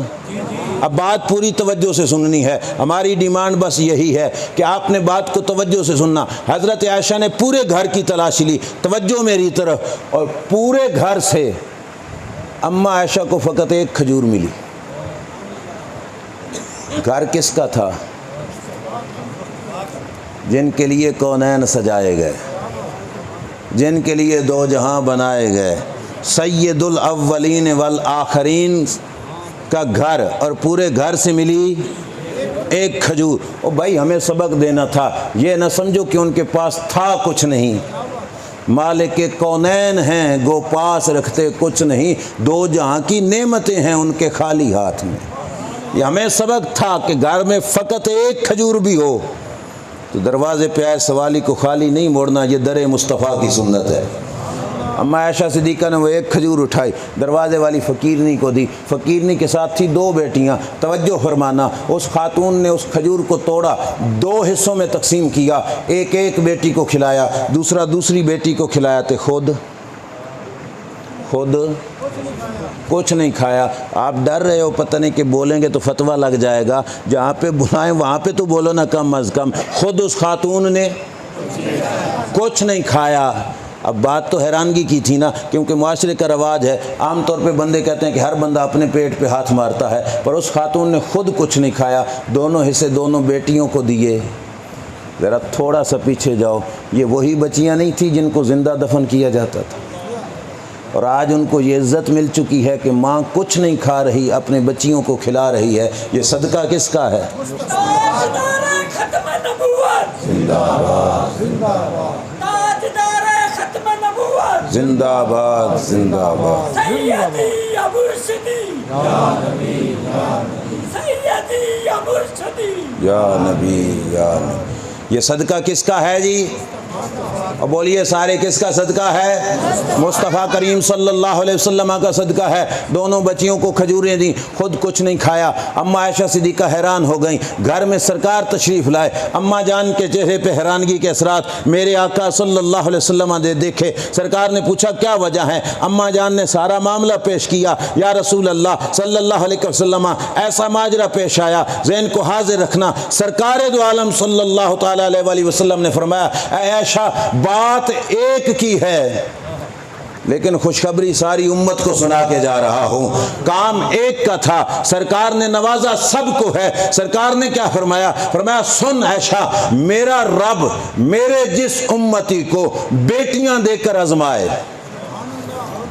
अब बात पूरी तवज्जो से सुननी है। हमारी डिमांड बस यही है कि आपने बात को तवज्जो से सुनना। हज़रत आयशा ने पूरे घर की तलाशी ली, तवज्जो मेरी तरफ, और पूरे घर से अम्मा आयशा को फ़कत एक खजूर मिली। घर किसका था? जिनके लिए कौनैन सजाए गए, जिनके लिए दो जहां बनाए गए, सैयदुल अव्वलीन वल आखरीन का घर, और पूरे घर से मिली एक खजूर। ओ भाई, हमें सबक देना था। ये न समझो कि उनके पास था कुछ नहीं, मालिक के कौनैन हैं, गो पास रखते कुछ नहीं, दो जहां की नेमतें हैं उनके खाली हाथ में। ये हमें सबक था कि घर में फ़कत एक खजूर भी हो तो दरवाज़े पे आए सवाली को खाली नहीं मोड़ना। ये दरे मुस्तफ़ा की सुन्नत है। अम्मा आयशा सिद्दीक़ा ने वो एक खजूर उठाई, दरवाज़े वाली फ़कीरनी को दी। फ़कीरनी के साथ थी दो बेटियां। तवज्जो फरमाना, उस खातून ने उस खजूर को तोड़ा, दो हिस्सों में तकसीम किया, एक एक बेटी को खिलाया, दूसरा दूसरी बेटी को खिलाया, तो खुद कुछ नहीं खाया। आप डर रहे हो पता नहीं कि बोलेंगे तो फतवा लग जाएगा, जहाँ पे बुलाएं वहाँ पे तो बोलो ना कम अज़ कम। खुद उस खातून ने कुछ नहीं खाया। अब बात तो हैरानगी की थी ना, क्योंकि मुआशरे का रवाज है, आम तौर पे बंदे कहते हैं कि हर बंदा अपने पेट पे हाथ मारता है, पर उस खातून ने खुद कुछ नहीं खाया, दोनों हिस्से दोनों बेटियों को दिए। ज़रा थोड़ा सा पीछे जाओ, ये वही बच्चियाँ नहीं थी जिनको ज़िंदा दफन किया जाता था, और आज उनको ये इज़्ज़त मिल चुकी है कि माँ कुछ नहीं खा रही, अपने बच्चियों को खिला रही है। ये सदका किसका है? जिंदाबाद जिंदाबाद। या नबी या नबी। ये सदका किसका है जी? और बोलिए सारे किसका सदका है? मुस्तफ़ा करीम सल्लल्लाहु अलैहि वसल्लम का सदका है। दोनों बच्चियों को खजूरें दी, खुद कुछ नहीं खाया। अम्मा आयशा सिद्दीक़ा हैरान हो गई। घर में सरकार तशरीफ़ लाए, अम्मा जान के चेहरे पे हैरानगी के असरात मेरे आका सल्लल्लाहु अलैहि वसल्लम ने देखे। सरकार ने पूछा क्या वजह है? अम्मा जान ने सारा मामला पेश किया। या रसूल अल्लाह सल्लल्लाहु अलैहि वसल्लम, ऐसा माजरा पेश आया, ज़हन को हाजिर रखना। सरकार दो आलम सल्लल्लाहु ताला अलैहि वसल्लम ने फरमाया, ऐ आयशा, बात एक की है लेकिन खुशखबरी सारी उम्मत को सुना के जा रहा हूँ। काम एक का था, सरकार ने नवाजा सबको है। सरकार ने क्या फरमाया? फरमाया सुन आयशा, मेरा रब मेरे जिस उम्मती को बेटियां देकर आजमाए,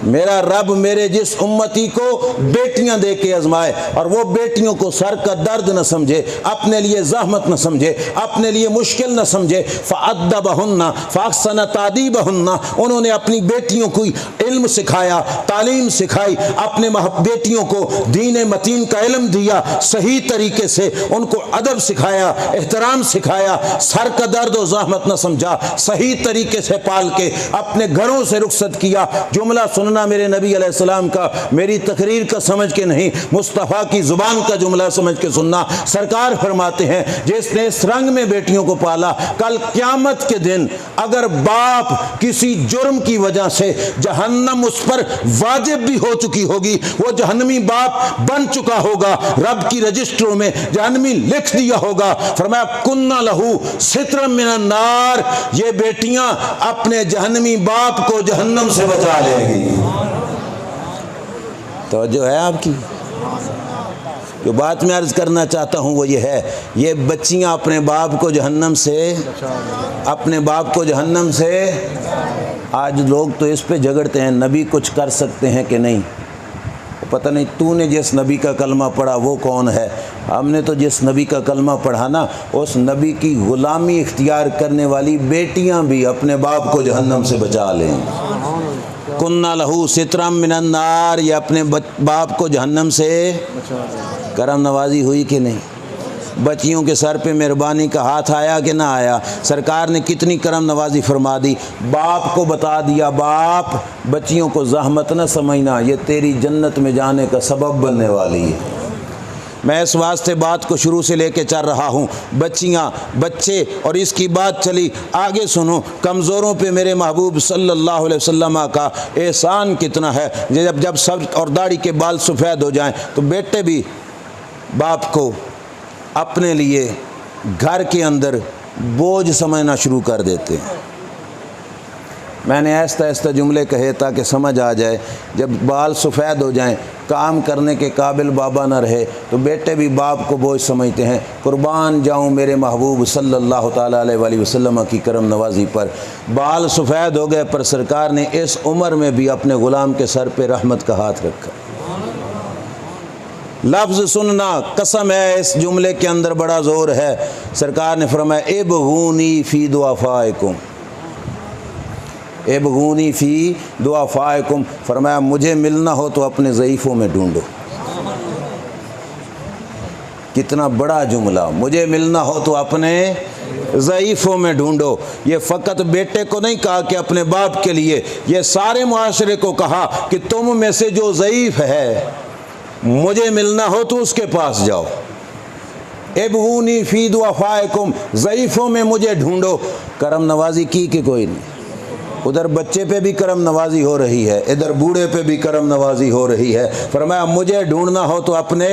मेरा रब मेरे जिस उम्मती को बेटियां दे के आजमाए और वो बेटियों को सर का दर्द न समझे, अपने लिए ज़हमत न समझे, अपने लिए मुश्किल न समझे, फ़अद्दबहुन्ना फ़अहसन तादीबहुन्ना, उन्होंने अपनी बेटियों को इल्म सिखाया, तालीम सिखाई, अपने बेटियों को दीन मतीन का इल्म दिया, सही तरीके से उनको अदब सिखाया, एहतराम सिखाया, सर का दर्द और ज़हमत न समझा, सही तरीके से पाल के अपने घरों से रुखसत किया। जुमला सुनना मेरे नबी अलैहिस्सलाम का, मेरी तकरीर का समझ के नहीं, मुस्तफ़ा की ज़ुबान का जुमला समझ के सुनना। सरकार फरमाते हैं जिसने इस रंग में बेटियों को पाला, कल क़यामत के दिन अगर बाप किसी जुर्म की वजह से जहन्नम उस पर वाजिब भी हो चुकी होगी, वो जहन्नमी बाप बन चुका होगा, रब की रजिस्टरों में जहन्नमी लिख दिया होगा। फरमाया कुन्ना लहू सित्रम मिनन नार, ये बेटियां अपने जहन्नमी बाप को जहन्नम से बचा लेंगी। तो जो है आपकी जो बात मैं अर्ज़ करना चाहता हूँ वो ये है, ये बच्चियाँ अपने बाप को जहन्नम से, अपने बाप को जहन्नम से। आज लोग तो इस पे झगड़ते हैं नबी कुछ कर सकते हैं कि नहीं। पता नहीं तूने जिस नबी का कलमा पढ़ा वो कौन है? हमने तो जिस नबी का कलमा पढ़ा ना, उस नबी की ग़ुलामी इख्तियार करने वाली बेटियां भी अपने बाप को जहन्नम से बचा लें। कुन्ना लहू सित्रम मिनन नार, ये अपने बाप को जहन्नम से करम नवाजी हुई कि नहीं? बच्चियों के सर पे मेहरबानी का हाथ आया कि ना आया? सरकार ने कितनी करम नवाजी फरमा दी। बाप को बता दिया, बाप बच्चियों को ज़हमत न समझना, ये तेरी जन्नत में जाने का सबब बनने वाली है। मैं इस वास्ते बात को शुरू से लेके चल रहा हूँ, बच्चियाँ बच्चे, और इसकी बात चली आगे। सुनो, कमज़ोरों पे मेरे महबूब सल्लल्लाहु अलैहि वसल्लम का एहसान कितना है। जब सर और दाढ़ी के बाल सफ़ेद हो जाएं तो बेटे भी बाप को अपने लिए घर के अंदर बोझ समझना शुरू कर देते हैं। मैंने ऐसा ऐसा जुमले कहे ताकि समझ आ जाए। जब बाल सफ़ेद हो जाएं, काम करने के काबिल बाबा न रहे तो बेटे भी बाप को बोझ समझते हैं। कुर्बान जाऊं मेरे महबूब सल्लल्लाहु ताला अलैहि वसल्लम की करम नवाजी पर। बाल सफ़ेद हो गए पर सरकार ने इस उम्र में भी अपने ग़ुलाम के सर पे रहमत का हाथ रखा। लफ्ज़ सुनना, कसम है इस जुमले के अंदर बड़ा ज़ोर है। सरकार ने फरमाया इबगूनी फ़ी दुआफ़ाइकुम, इबगूनी फ़ी दुआफ़ाइकुम, फरमाया मुझे मिलना हो तो अपने ज़ईफ़ों में ढूंढो। कितना बड़ा जुमला, मुझे मिलना हो तो अपने ज़ईफ़ों में ढूंढो। ये फ़कत बेटे को नहीं कहा कि अपने बाप के लिए, ये सारे मुआशरे को कहा कि तुम में से जो ज़ईफ़ है मुझे मिलना हो तो उसके पास जाओ। इबगूनी फ़ी दुआफ़ाइकुम, ज़ईफ़ों में मुझे ढूंढो। करम नवाजी की कि कोई नहीं? उधर बच्चे पे भी करम नवाजी हो रही है, इधर बूढ़े पे भी करम नवाजी हो रही है। फरमाया मुझे ढूंढना हो तो अपने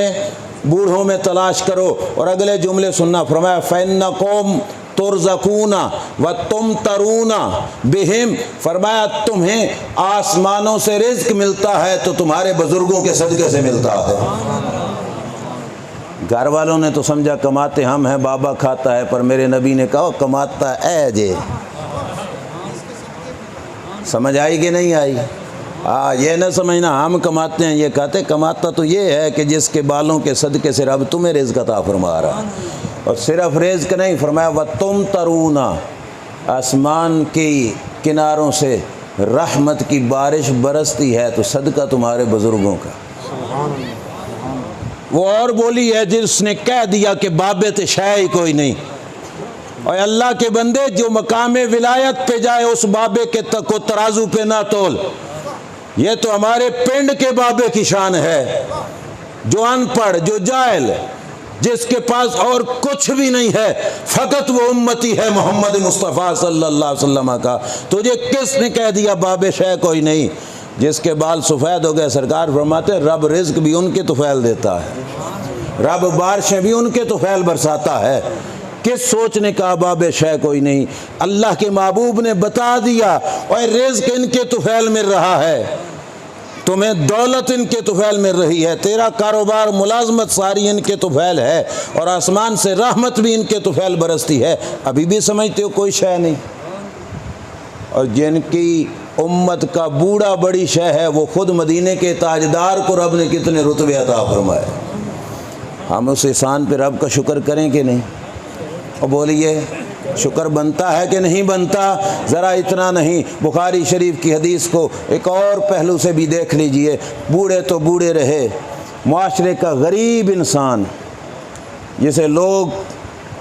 बूढ़ों में तलाश करो। और अगले जुमले सुनना, फरमाया फ़इन्नकुम तुरज़कूना व तुम तरूना बिहिम, फरमाया तुम्हें आसमानों से रिज़्क़ मिलता है तो तुम्हारे बुज़ुर्गों के सदक़े से मिलता है। घर वालों ने तो समझा कमाते हम हैं, बाबा खाता है, पर मेरे नबी ने कहा कमाता है जे। समझ आई कि नहीं आई? ये न समझना हम कमाते हैं, ये कहते कमाता तो ये है कि जिसके बालों के सदक़े से रब तुम्हें रिज़्क़ अता फरमा रहा। और सिर्फ रिज़्क़ नहीं, फरमाया व तुम तरूना, आसमान के किनारों से रहमत की बारिश बरसती है तो सदका तुम्हारे बुज़ुर्गों का। वो और बोली है जिसने कह दिया कि बाबे ते शय ही कोई नहीं, और अल्लाह के बंदे जो मकाम विलायत पे जाए उस बाबे के को तराजू पे ना तोल। ये तो हमारे पिंड के बाबे की शान है, जो अनपढ़, जो जाहिल, जिसके पास और कुछ भी नहीं है, फ़कत वो उम्मती है मोहम्मद मुस्तफ़ा सल्लल्लाहु अलैहि वसल्लम का। तुझे किसने कह दिया बाबे शह कोई नहीं? जिसके बाल सफ़ेद हो गए, सरकार फरमाते रब रिज़्क भी उनके तुफ़ैल देता है, रब बारिशें भी उनके तुफ़ैल बरसाता है। किस सोच ने कहा बाबे शह कोई नहीं? अल्लाह के महबूब ने बता दिया और रिज़्क इनके तुफ़ैल मिल रहा है, तुम्हें दौलत इनके तुफ़ैल मिल रही है, तेरा कारोबार मुलाजमत सारी इनके तुफ़ैल है, और आसमान से रहमत भी इनके तुफ़ैल बरसती है। अभी भी समझते हो कोई शय नहीं? और जिनकी उम्मत का बूढ़ा बड़ी शय है, वो खुद मदीने के ताजदार को रब ने कितने रुतबे अता फरमाए। हम उस एहसान पे रब का शुक्र करें कि नहीं? और बोलिए शुक्र बनता है कि नहीं बनता? ज़रा इतना नहीं, बुखारी शरीफ की हदीस को एक और पहलू से भी देख लीजिए। बूढ़े तो बूढ़े रहे, मुआशरे का गरीब इंसान जिसे लोग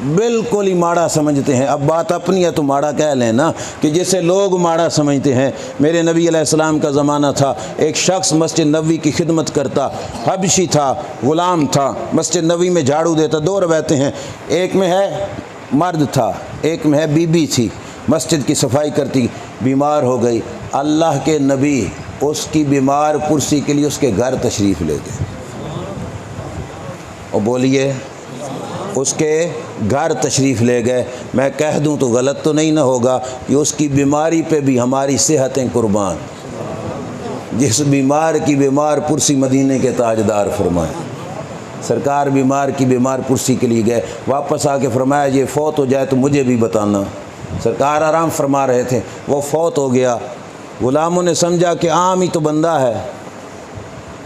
बिल्कुल ही माड़ा समझते हैं, अब बात अपनी है तो माड़ा कह लें ना, कि जिसे लोग माड़ा समझते हैं। मेरे नबी अलैहिस्सलाम का ज़माना था, एक शख्स मस्जिद नबवी की खिदमत करता, हबशी था, ग़ुलाम था, मस्जिद नबवी में झाड़ू देता। दो रवायतें हैं, एक में है मर्द था, एक में है बीबी थी, मस्जिद की सफाई करती, बीमार हो गई। अल्लाह के नबी उसकी बीमार पुरसी के लिए उसके घर तशरीफ़ ले गए। और बोलिए उसके घर तशरीफ़ ले गए। मैं कह दूं तो गलत तो नहीं ना होगा कि उसकी बीमारी पे भी हमारी सेहतें कुर्बान। जिस बीमार की बीमार पुरसी मदीने के ताजदार फरमाए, सरकार बीमार की बीमार पुरसी के लिए गए, वापस आके फरमाया ये फ़ौत हो जाए तो मुझे भी बताना। सरकार आराम फरमा रहे थे, वो फ़ौत हो गया। ग़ुलामों ने समझा कि आम ही तो बंदा है,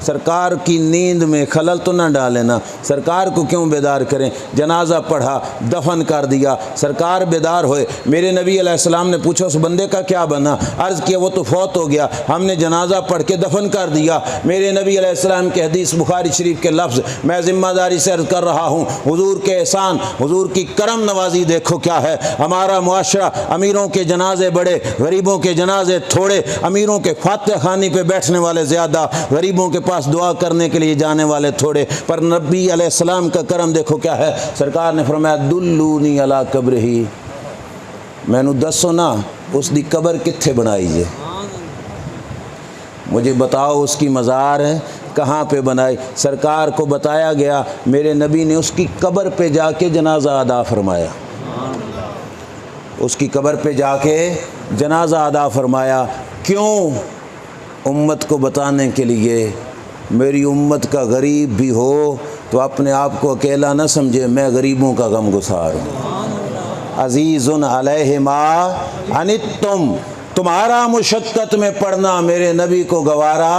सरकार की नींद में खलल तो ना डालें ना, सरकार को क्यों बेदार करें। जनाजा पढ़ा, दफन कर दिया, सरकार बेदार होए। मेरे नबी अलैहिस्सलाम ने पूछा उस बंदे का क्या बना? अर्ज़ किया वो तो फौत हो गया, हमने जनाजा पढ़ के दफन कर दिया। मेरे नबी अलैहिस्सलाम के हदीस बुखारी शरीफ के लफ्ज़ मैं ज़िम्मेदारी से अर्ज़ कर रहा हूँ, हुजूर के एहसान, हुजूर की करम नवाजी देखो क्या है। हमारा मुआशरा, अमीरों के जनाजे बड़े, गरीबों के जनाजे थोड़े, अमीरों के फातह खानी पे बैठने वाले ज़्यादा, गरीबों के पास दुआ करने के लिए जाने वाले थोड़े। पर नबी अलैहिस्सलाम का करम देखो क्या है। सरकार ने फरमाया दुल्लूनी अला कब्रिही, मैनू दसो ना उसकी कब्र कित्थे बनाई जे, मुझे बताओ उसकी मज़ार है कहाँ पे बनाई। सरकार को बताया गया, मेरे नबी ने उसकी कब्र पे जाके जनाजा अदा फरमाया, उसकी कब्र पे जाके जनाजा अदा फरमाया। क्यों? उम्मत को बताने के लिए, मेरी उम्मत का गरीब भी हो तो अपने आप को अकेला न समझे, मैं गरीबों का गम गुसार हूँ। अज़ीज़ुन अलैहि मा अनित्तुम, तुम्हारा मुशक्क़त में पड़ना मेरे नबी को गवारा।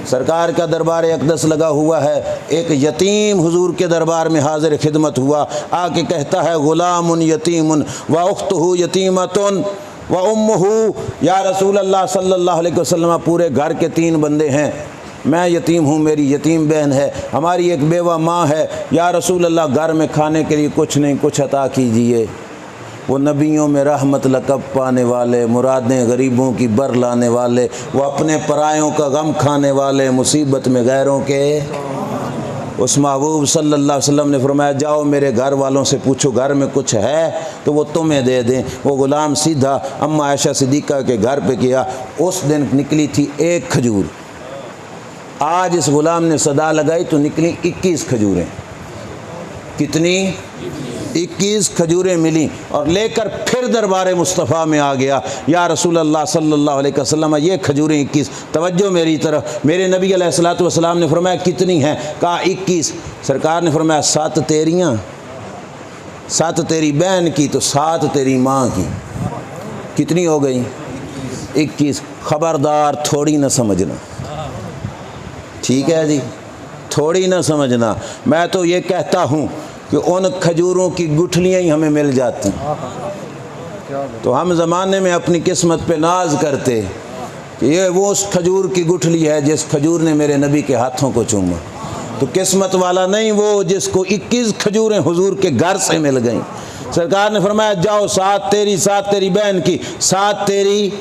सरकार का दरबार अक़दस लगा हुआ है, एक यतीम हुजूर के दरबार में हाजिर खिदमत हुआ, आके कहता है ग़ुलामुन यतीमुन व उख्तुहु यतीमतुन व उम्मुहु, या रसूल अल्लाह सल्लल्लाहु अलैहि वसल्लम पूरे घर के 3 बंदे हैं, मैं यतीम हूँ, मेरी यतीम बहन है, हमारी एक बेवा माँ है, या रसूल अल्लाह घर में खाने के लिए कुछ नहीं, कुछ अता कीजिए। वो नबियों में रहमत लक़ब पाने वाले, मुरादें गरीबों की बर लाने वाले, वो अपने परायों का गम खाने वाले, मुसीबत में गैरों के, उस महबूब सल्लल्लाहु अलैहि वसल्लम ने फरमाया जाओ मेरे घर वालों से पूछो घर में कुछ है तो वो तुम्हें दे दें। वो ग़ुलाम सीधा अम्मा आयशा सिद्दीक़ा के घर पे गया। उस दिन निकली थी 1 खजूर, आज इस ग़ुलाम ने सदा लगाई तो निकली 21 खजूरें। कितनी? 21 खजूरें मिली, और लेकर फिर दरबार मुस्तफ़ा में आ गया, या रसूल अल्लाह सल्लल्लाहु अलैहि वसल्लम ये खजूरें 21। तवज्जो मेरी तरफ, मेरे नबी अलैहिस्सलातु वस्सलाम ने फरमाया कितनी हैं? कहा 21। सरकार ने फरमाया 7 तेरियाँ, 7 तेरी बहन की तो 7 तेरी माँ की, कितनी हो गई? 21। ख़बरदार थोड़ी न समझना, ठीक है जी, थोड़ी न समझना। मैं तो ये कहता हूँ कि उन खजूरों की गुठलियाँ ही हमें मिल जाती तो हम ज़माने में अपनी किस्मत पे नाज करते कि ये वो उस खजूर की गुठली है जिस खजूर ने मेरे नबी के हाथों को चूमा। तो किस्मत वाला नहीं वो जिसको 21 खजूरें हुजूर के घर से मिल गईं। सरकार ने फरमाया जाओ, साथ तेरी बहन की, साथ तेरी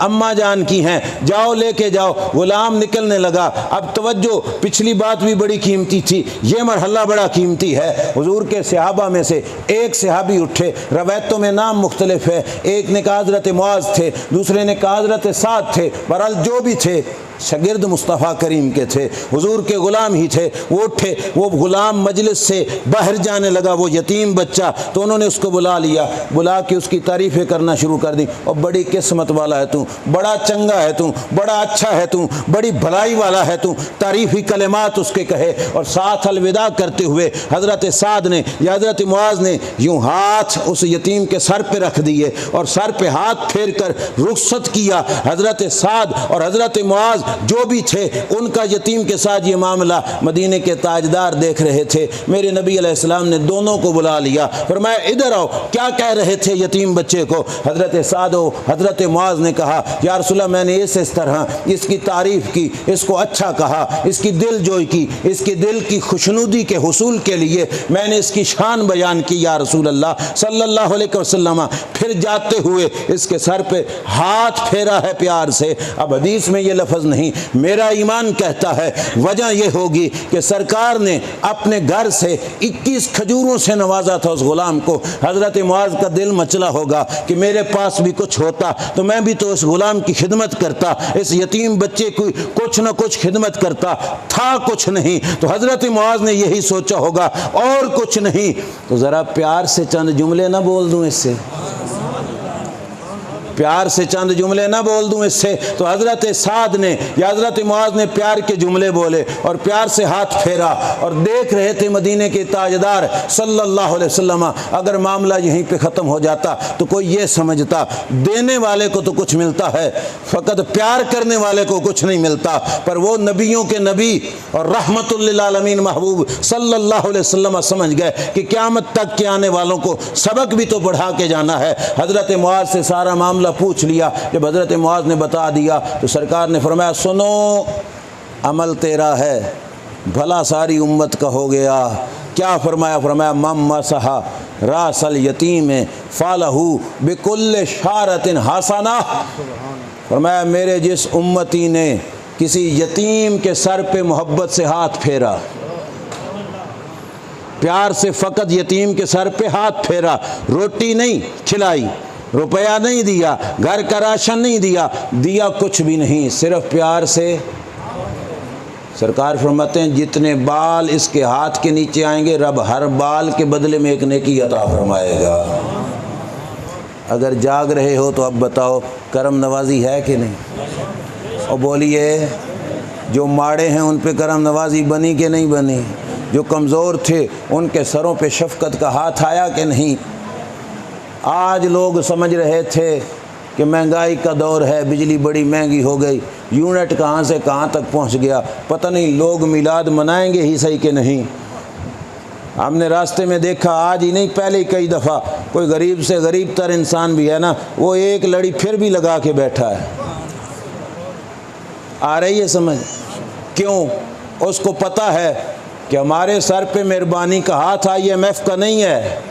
अम्मा जान की हैं, जाओ लेके जाओ। गुलाम निकलने लगा। अब तवज्जो, पिछली बात भी बड़ी कीमती थी, ये मरहला बड़ा कीमती है। हुजूर के सहाबा में से एक सहाबी उठे, रवायतों में नाम मुख्तलिफ है, एक ने कहा हज़रत मुआज़ थे, दूसरे ने कहा हज़रत साद थे, बहरहाल जो भी थे शागिर्द मुस्तफ़ा करीम के थे, हुजूर के ग़ुलाम ही थे। वो उठे, वो ग़ुलाम मजलिस से बाहर जाने लगा, वो यतीम बच्चा, तो उन्होंने उसको बुला लिया, बुला के उसकी तारीफ़ें करना शुरू कर दी। और बड़ी किस्मत वाला है तू, बड़ा चंगा है तू, बड़ा अच्छा है तू, बड़ी भलाई वाला है तू, तारीफ़ी कलिमात उसके कहे। और साथ अलविदा करते हुए हज़रत साद ने या हज़रत मुआज़ ने यूँ हाथ उस यतीम के सर पे रख दिए और सर पे हाथ फेर कर रुखसत किया। हज़रत साद और हज़रत मुआज़ जो भी थे, उनका यतीम के साथ ये मामला मदीने के ताजदार देख रहे थे। मेरे नबी अलैहिस्सलाम ने दोनों को बुला लिया, फरमाया इधर आओ, क्या कह रहे थे यतीम बच्चे को? हज़रत साद और हज़रत मुआज़ ने कहा, या रसूलल्लाह मैंने इस तरह इसकी तारीफ़ की, इसको अच्छा कहा, इसकी दिल जोई की, इसकी दिल की खुशनुदी के हुसूल के लिए मैंने इसकी शान बयान की या रसूलल्लाह सल्लल्लाहु अलैहि वसल्लम। फिर जाते हुए इसके सर पे हाथ फेरा है प्यार से। अब हदीस में ये लफ्ज़ नहीं, मेरा ईमान कहता है वजह यह होगी कि सरकार ने अपने घर से 21 खजूरों से नवाजा था उस गुलाम को। हज़रत मुआज़ का दिल मचला होगा कि मेरे पास भी कुछ होता तो मैं भी तो इस गुलाम की खिदमत करता, इस यतीम बच्चे की कुछ न कुछ खिदमत करता। था कुछ नहीं तो हज़रत मुआज़ ने यही सोचा होगा, और कुछ नहीं तो ज़रा प्यार से चंद जुमले ना बोल दूँ इससे, प्यार से चंद जुमले ना बोल दूं इससे। तो हज़रत साद ने या हज़रत मुआज़ ने प्यार के जुमले बोले और प्यार से हाथ फेरा। और देख रहे थे मदीने के ताजदार सल्लल्लाहु अलैहि वसल्लम, अगर मामला यहीं पे ख़त्म हो जाता तो कोई ये समझता देने वाले को तो कुछ मिलता है, फ़कत प्यार करने वाले को कुछ नहीं मिलता। पर वो नबियों के नबी और रहमतुल लिल आलमीन महबूब सल्लल्लाहु अलैहि वसल्लम समझ गए कि क़यामत तक के आने वालों को सबक भी तो पढ़ा के जाना है। हज़रत मुआज़ से सारा मामला पूछ लिया। जब हज़रत मुआज़ ने बता दिया तो सरकार ने फरमाया सुनो, अमल तेरा है, भला सारी उम्मत का हो गया। क्या फरमाया? फरमाया मम मसहा रासल यतीम फ़ालहू बिकुल्ल शारतिन हसना। फरमाया मेरे जिस उम्मती ने किसी यतीम के सर पे मोहब्बत से हाथ फेरा, प्यार से फ़कत यतीम के सर पे हाथ फेरा, रोटी नहीं खिलाई, रुपया नहीं दिया, घर का राशन नहीं दिया, दिया कुछ भी नहीं, सिर्फ प्यार से। सरकार फरमाते हैं जितने बाल इसके हाथ के नीचे आएंगे रब हर बाल के बदले में एक नेकी अता फरमाएगा। अगर जाग रहे हो तो अब बताओ करम नवाजी है कि नहीं? और बोलिए जो माड़े हैं उन पे करम नवाजी बनी कि नहीं बनी? जो कमज़ोर थे उनके सरों पे शफ़क़त का हाथ आया कि नहीं? आज लोग समझ रहे थे कि महंगाई का दौर है, बिजली बड़ी महंगी हो गई, यूनिट कहाँ से कहाँ तक पहुँच गया, पता नहीं लोग मिलाद मनाएंगे ही सही कि नहीं। हमने रास्ते में देखा, आज ही नहीं पहले ही कई दफ़ा, कोई गरीब से गरीब तर इंसान भी है ना, वो एक लड़ी फिर भी लगा के बैठा है। आ रही है समझ? क्यों? उसको पता है कि हमारे सर पे मेहरबानी का हाथ IMF का नहीं है,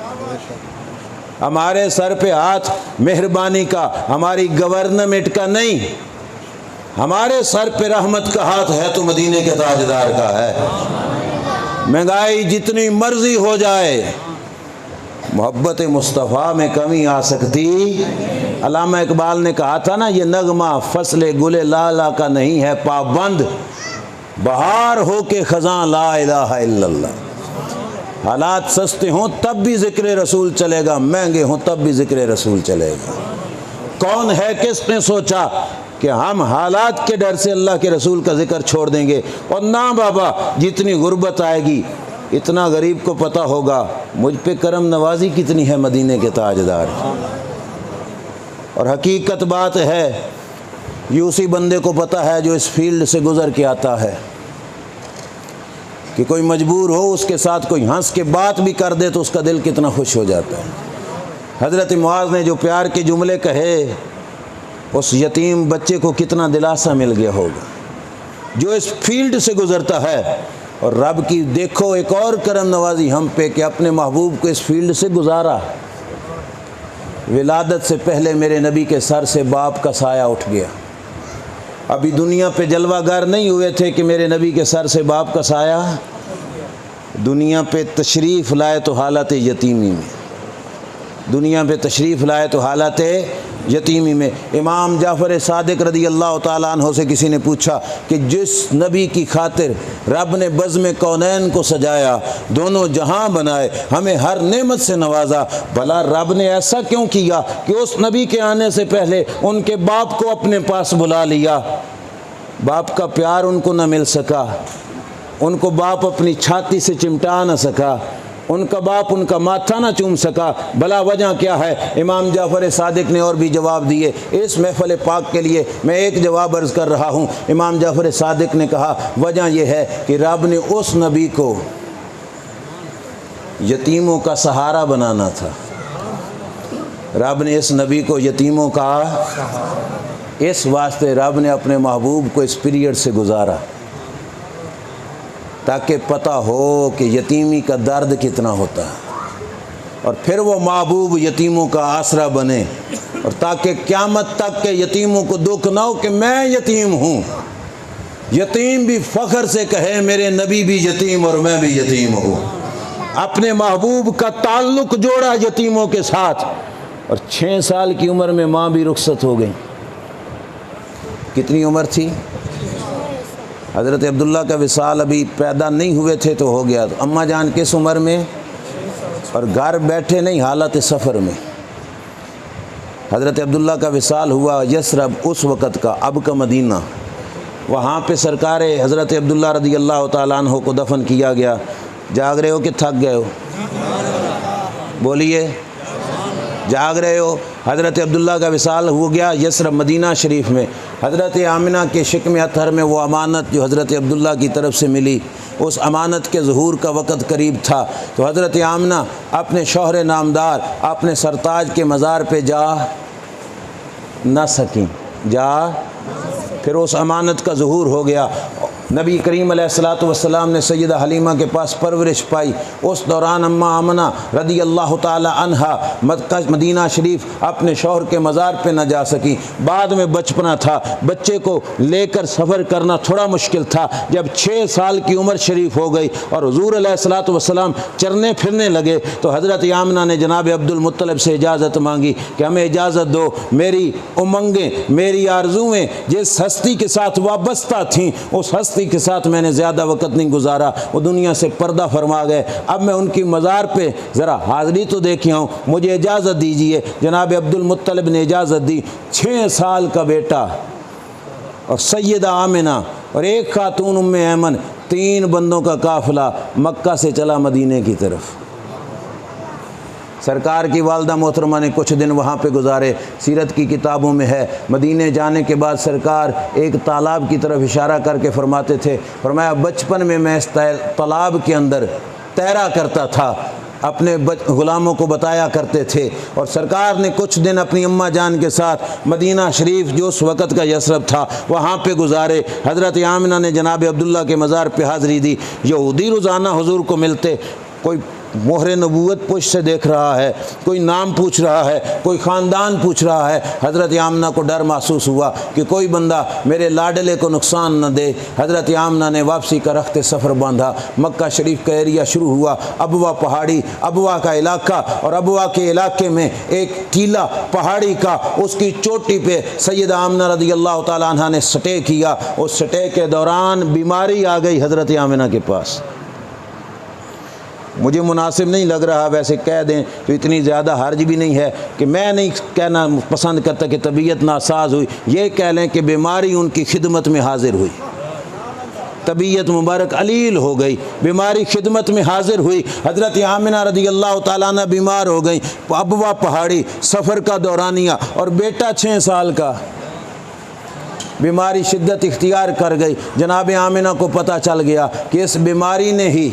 हमारे सर पे हाथ मेहरबानी का हमारी गवर्नमेंट का नहीं, हमारे सर पे रहमत का हाथ है तो मदीने के ताजदार का है। महंगाई जितनी मर्जी हो जाए, मोहब्बत मुस्तफ़ा में कमी आ सकती। अल्लामा इकबाल ने कहा था ना, ये नगमा फसले गुले लाला का नहीं है पाबंद, बहार हो के ख़ज़ां ला इलाहा इल्लल्लाह। हालात सस्ते हों तब भी ज़िक्र रसूल चलेगा, महंगे हों तब भी ज़िक्र रसूल चलेगा। कौन है किसने सोचा कि हम हालात के डर से अल्लाह के रसूल का ज़िक्र छोड़ देंगे? और ना बाबा, जितनी गुर्बत आएगी इतना गरीब को पता होगा मुझ पे करम नवाजी कितनी है मदीने के ताजदार। और हकीकत बात है, ये उसी बंदे को पता है जो इस फील्ड से गुज़र के आता है, कि कोई मजबूर हो उसके साथ कोई हंस के बात भी कर दे तो उसका दिल कितना खुश हो जाता है। हज़रत मुआज़ ने जो प्यार के जुमले कहे, उस यतीम बच्चे को कितना दिलासा मिल गया होगा जो इस फील्ड से गुज़रता है। और रब की देखो एक और करम नवाजी हम पे कि अपने महबूब को इस फील्ड से गुजारा। विलादत से पहले मेरे नबी के सर से बाप का साया उठ गया। अभी दुनिया पे जलवागर नहीं हुए थे कि मेरे नबी के सर से बाप का साया दुनिया पे तशरीफ़ लाए तो हालत यतीमी में, दुनिया पे तशरीफ़ लाए तो हालत यतीमी में। इमाम जाफ़र सादिक रदी अल्लाह ताला अन्हु से किसी ने पूछा कि जिस नबी की खातिर रब ने बज़्म कौनैन को सजाया, दोनों जहां बनाए, हमें हर नेमत से नवाजा, भला रब ने ऐसा क्यों किया कि उस नबी के आने से पहले उनके बाप को अपने पास बुला लिया? बाप का प्यार उनको न मिल सका, उनको बाप अपनी छाती से चिमटा न सका, उनका बाप उनका माथा ना चूम सका, भला वजह क्या है? इमाम जाफ़र सादिक ने और भी जवाब दिए। इस महफ़िल पाक के लिए मैं एक जवाब अर्ज़ कर रहा हूँ। इमाम जाफ़र सादिक ने कहा वजह यह है कि रब ने उस नबी को यतीमों का सहारा बनाना था। रब ने इस नबी को यतीमों का, इस वास्ते रब ने अपने महबूब को इस पीरियड से गुजारा ताकि पता हो कि यतीमी का दर्द कितना होता है, और फिर वो महबूब यतीमों का आसरा बने, और ताकि क़यामत तक के यतीमों को दुख ना हो कि मैं यतीम हूँ। यतीम भी फ़ख्र से कहे मेरे नबी भी यतीम और मैं भी यतीम हूँ। अपने महबूब का ताल्लुक़ जोड़ा यतीमों के साथ, और 6 साल की उम्र में माँ भी रुखसत हो गई। कितनी उम्र थी? हज़रत अब्दुल्ला का विसाल अभी पैदा नहीं हुए थे तो हो गया। तो अम्मा जान किस उम्र में? और घर बैठे नहीं, हालत सफ़र में। हज़रत अब्दुल्ला का विसाल हुआ यसरब, उस वक़्त का, अब का मदीना। वहाँ पे सरकार हज़रत अब्दुल्ला रदी अल्लाह ताला अन्हु को दफन किया गया। जाग रहे हो कि थक गए हो? बोलिए, जाग रहे हो? हज़रत अब्दुल्ला का विसाल हो गया यसरब मदीना शरीफ में। हज़रत आमिना के शिकम अतहर में वो अमानत जो हज़रत अब्दुल्ला की तरफ से मिली, उस अमानत के ज़हूर का वक़्त करीब था। तो हज़रत आमिना अपने शौहर नामदार, अपने सरताज के मज़ार पे जा न सकी, फिर उस अमानत का ज़हूर हो गया। नबी करीम अलैहिस्सलातु वस्सलाम ने सैयदा हलीमा के पास परवरिश पाई। उस दौरान अम्मा आमना रदी अल्लाह ताला अन्हा मदीना शरीफ अपने शौहर के मज़ार पे न जा सकी। बाद में बचपना था, बच्चे को लेकर सफ़र करना थोड़ा मुश्किल था। जब 6 साल की उम्र शरीफ हो गई और हुज़ूर अलैहिस्सलातु वस्सलाम चलने फिरने लगे, तो हज़रत आमना ने जनाब अब्दुल मुत्तलिब से इजाज़त मांगी कि हमें इजाज़त दो, मेरी उमंगें, मेरी आरज़ुएँ जिस हस्ती के साथ वाबस्ता थीं, उस हस्ती के साथ मैंने ज़्यादा वक़्त नहीं गुजारा, वो दुनिया से पर्दा फरमा गए। अब मैं उनकी मज़ार पे ज़रा हाज़री तो देखी हूँ, मुझे इजाज़त दीजिए। जनाब अब्दुल मुत्तलिब ने इजाज़त दी। 6 साल का बेटा और सैयदा आमिना और एक खातून उम्मे ऐमन, 3 बंदों का काफ़िला मक्का से चला मदीने की तरफ। सरकार की वालदा मोहतरमा ने कुछ दिन वहाँ पे गुजारे। सीरत की किताबों में है, मदीने जाने के बाद सरकार एक तालाब की तरफ इशारा करके फरमाते थे, फरमाया बचपन में मैं इस तालाब के अंदर तैरा करता था, अपने ग़ुलामों को बताया करते थे। और सरकार ने कुछ दिन अपनी अम्मा जान के साथ मदीना शरीफ जो उस वक़्त का यसरब था वहाँ पे गुजारे। हज़रत आमिना ने जनाब अब्दुल्ला के मज़ार पे हाज़री दी। यहूदी रोज़ाना हुज़ूर को मिलते, कोई मोहरे नबूवत पुछ से देख रहा है, कोई नाम पूछ रहा है, कोई ख़ानदान पूछ रहा है। हज़रत आमना को डर महसूस हुआ कि कोई बंदा मेरे लाडले को नुकसान न दे। हज़रत आमना ने वापसी का रख्ते सफ़र बांधा। मक्का शरीफ का एरिया शुरू हुआ, अबवा पहाड़ी, अबवा का इलाका, और अबवा के इलाके में एक टीला पहाड़ी का, उसकी चोटी पे सैयदा आमना रज़ी अल्लाह ताला अन्हा ने स्टे किया। उस स्टे के दौरान बीमारी आ गई हज़रत आमिना के पास। मुझे मुनासिब नहीं लग रहा, वैसे कह दें तो इतनी ज़्यादा हर्ज भी नहीं है कि मैं नहीं कहना पसंद करता कि तबीयत नासाज हुई, ये कह लें कि बीमारी उनकी खिदमत में हाजिर हुई। तबीयत मुबारक अलील हो गई, बीमारी खिदमत में हाजिर हुई। हज़रत आमिना रज़ी अल्लाह ताला अन्हा बीमार हो गई। अबवा पहाड़ी सफ़र का दौरानिया, और बेटा 6 साल का, बीमारी शिद्दत इख्तियार कर गई। जनाब आमिना को पता चल गया कि इस बीमारी ने ही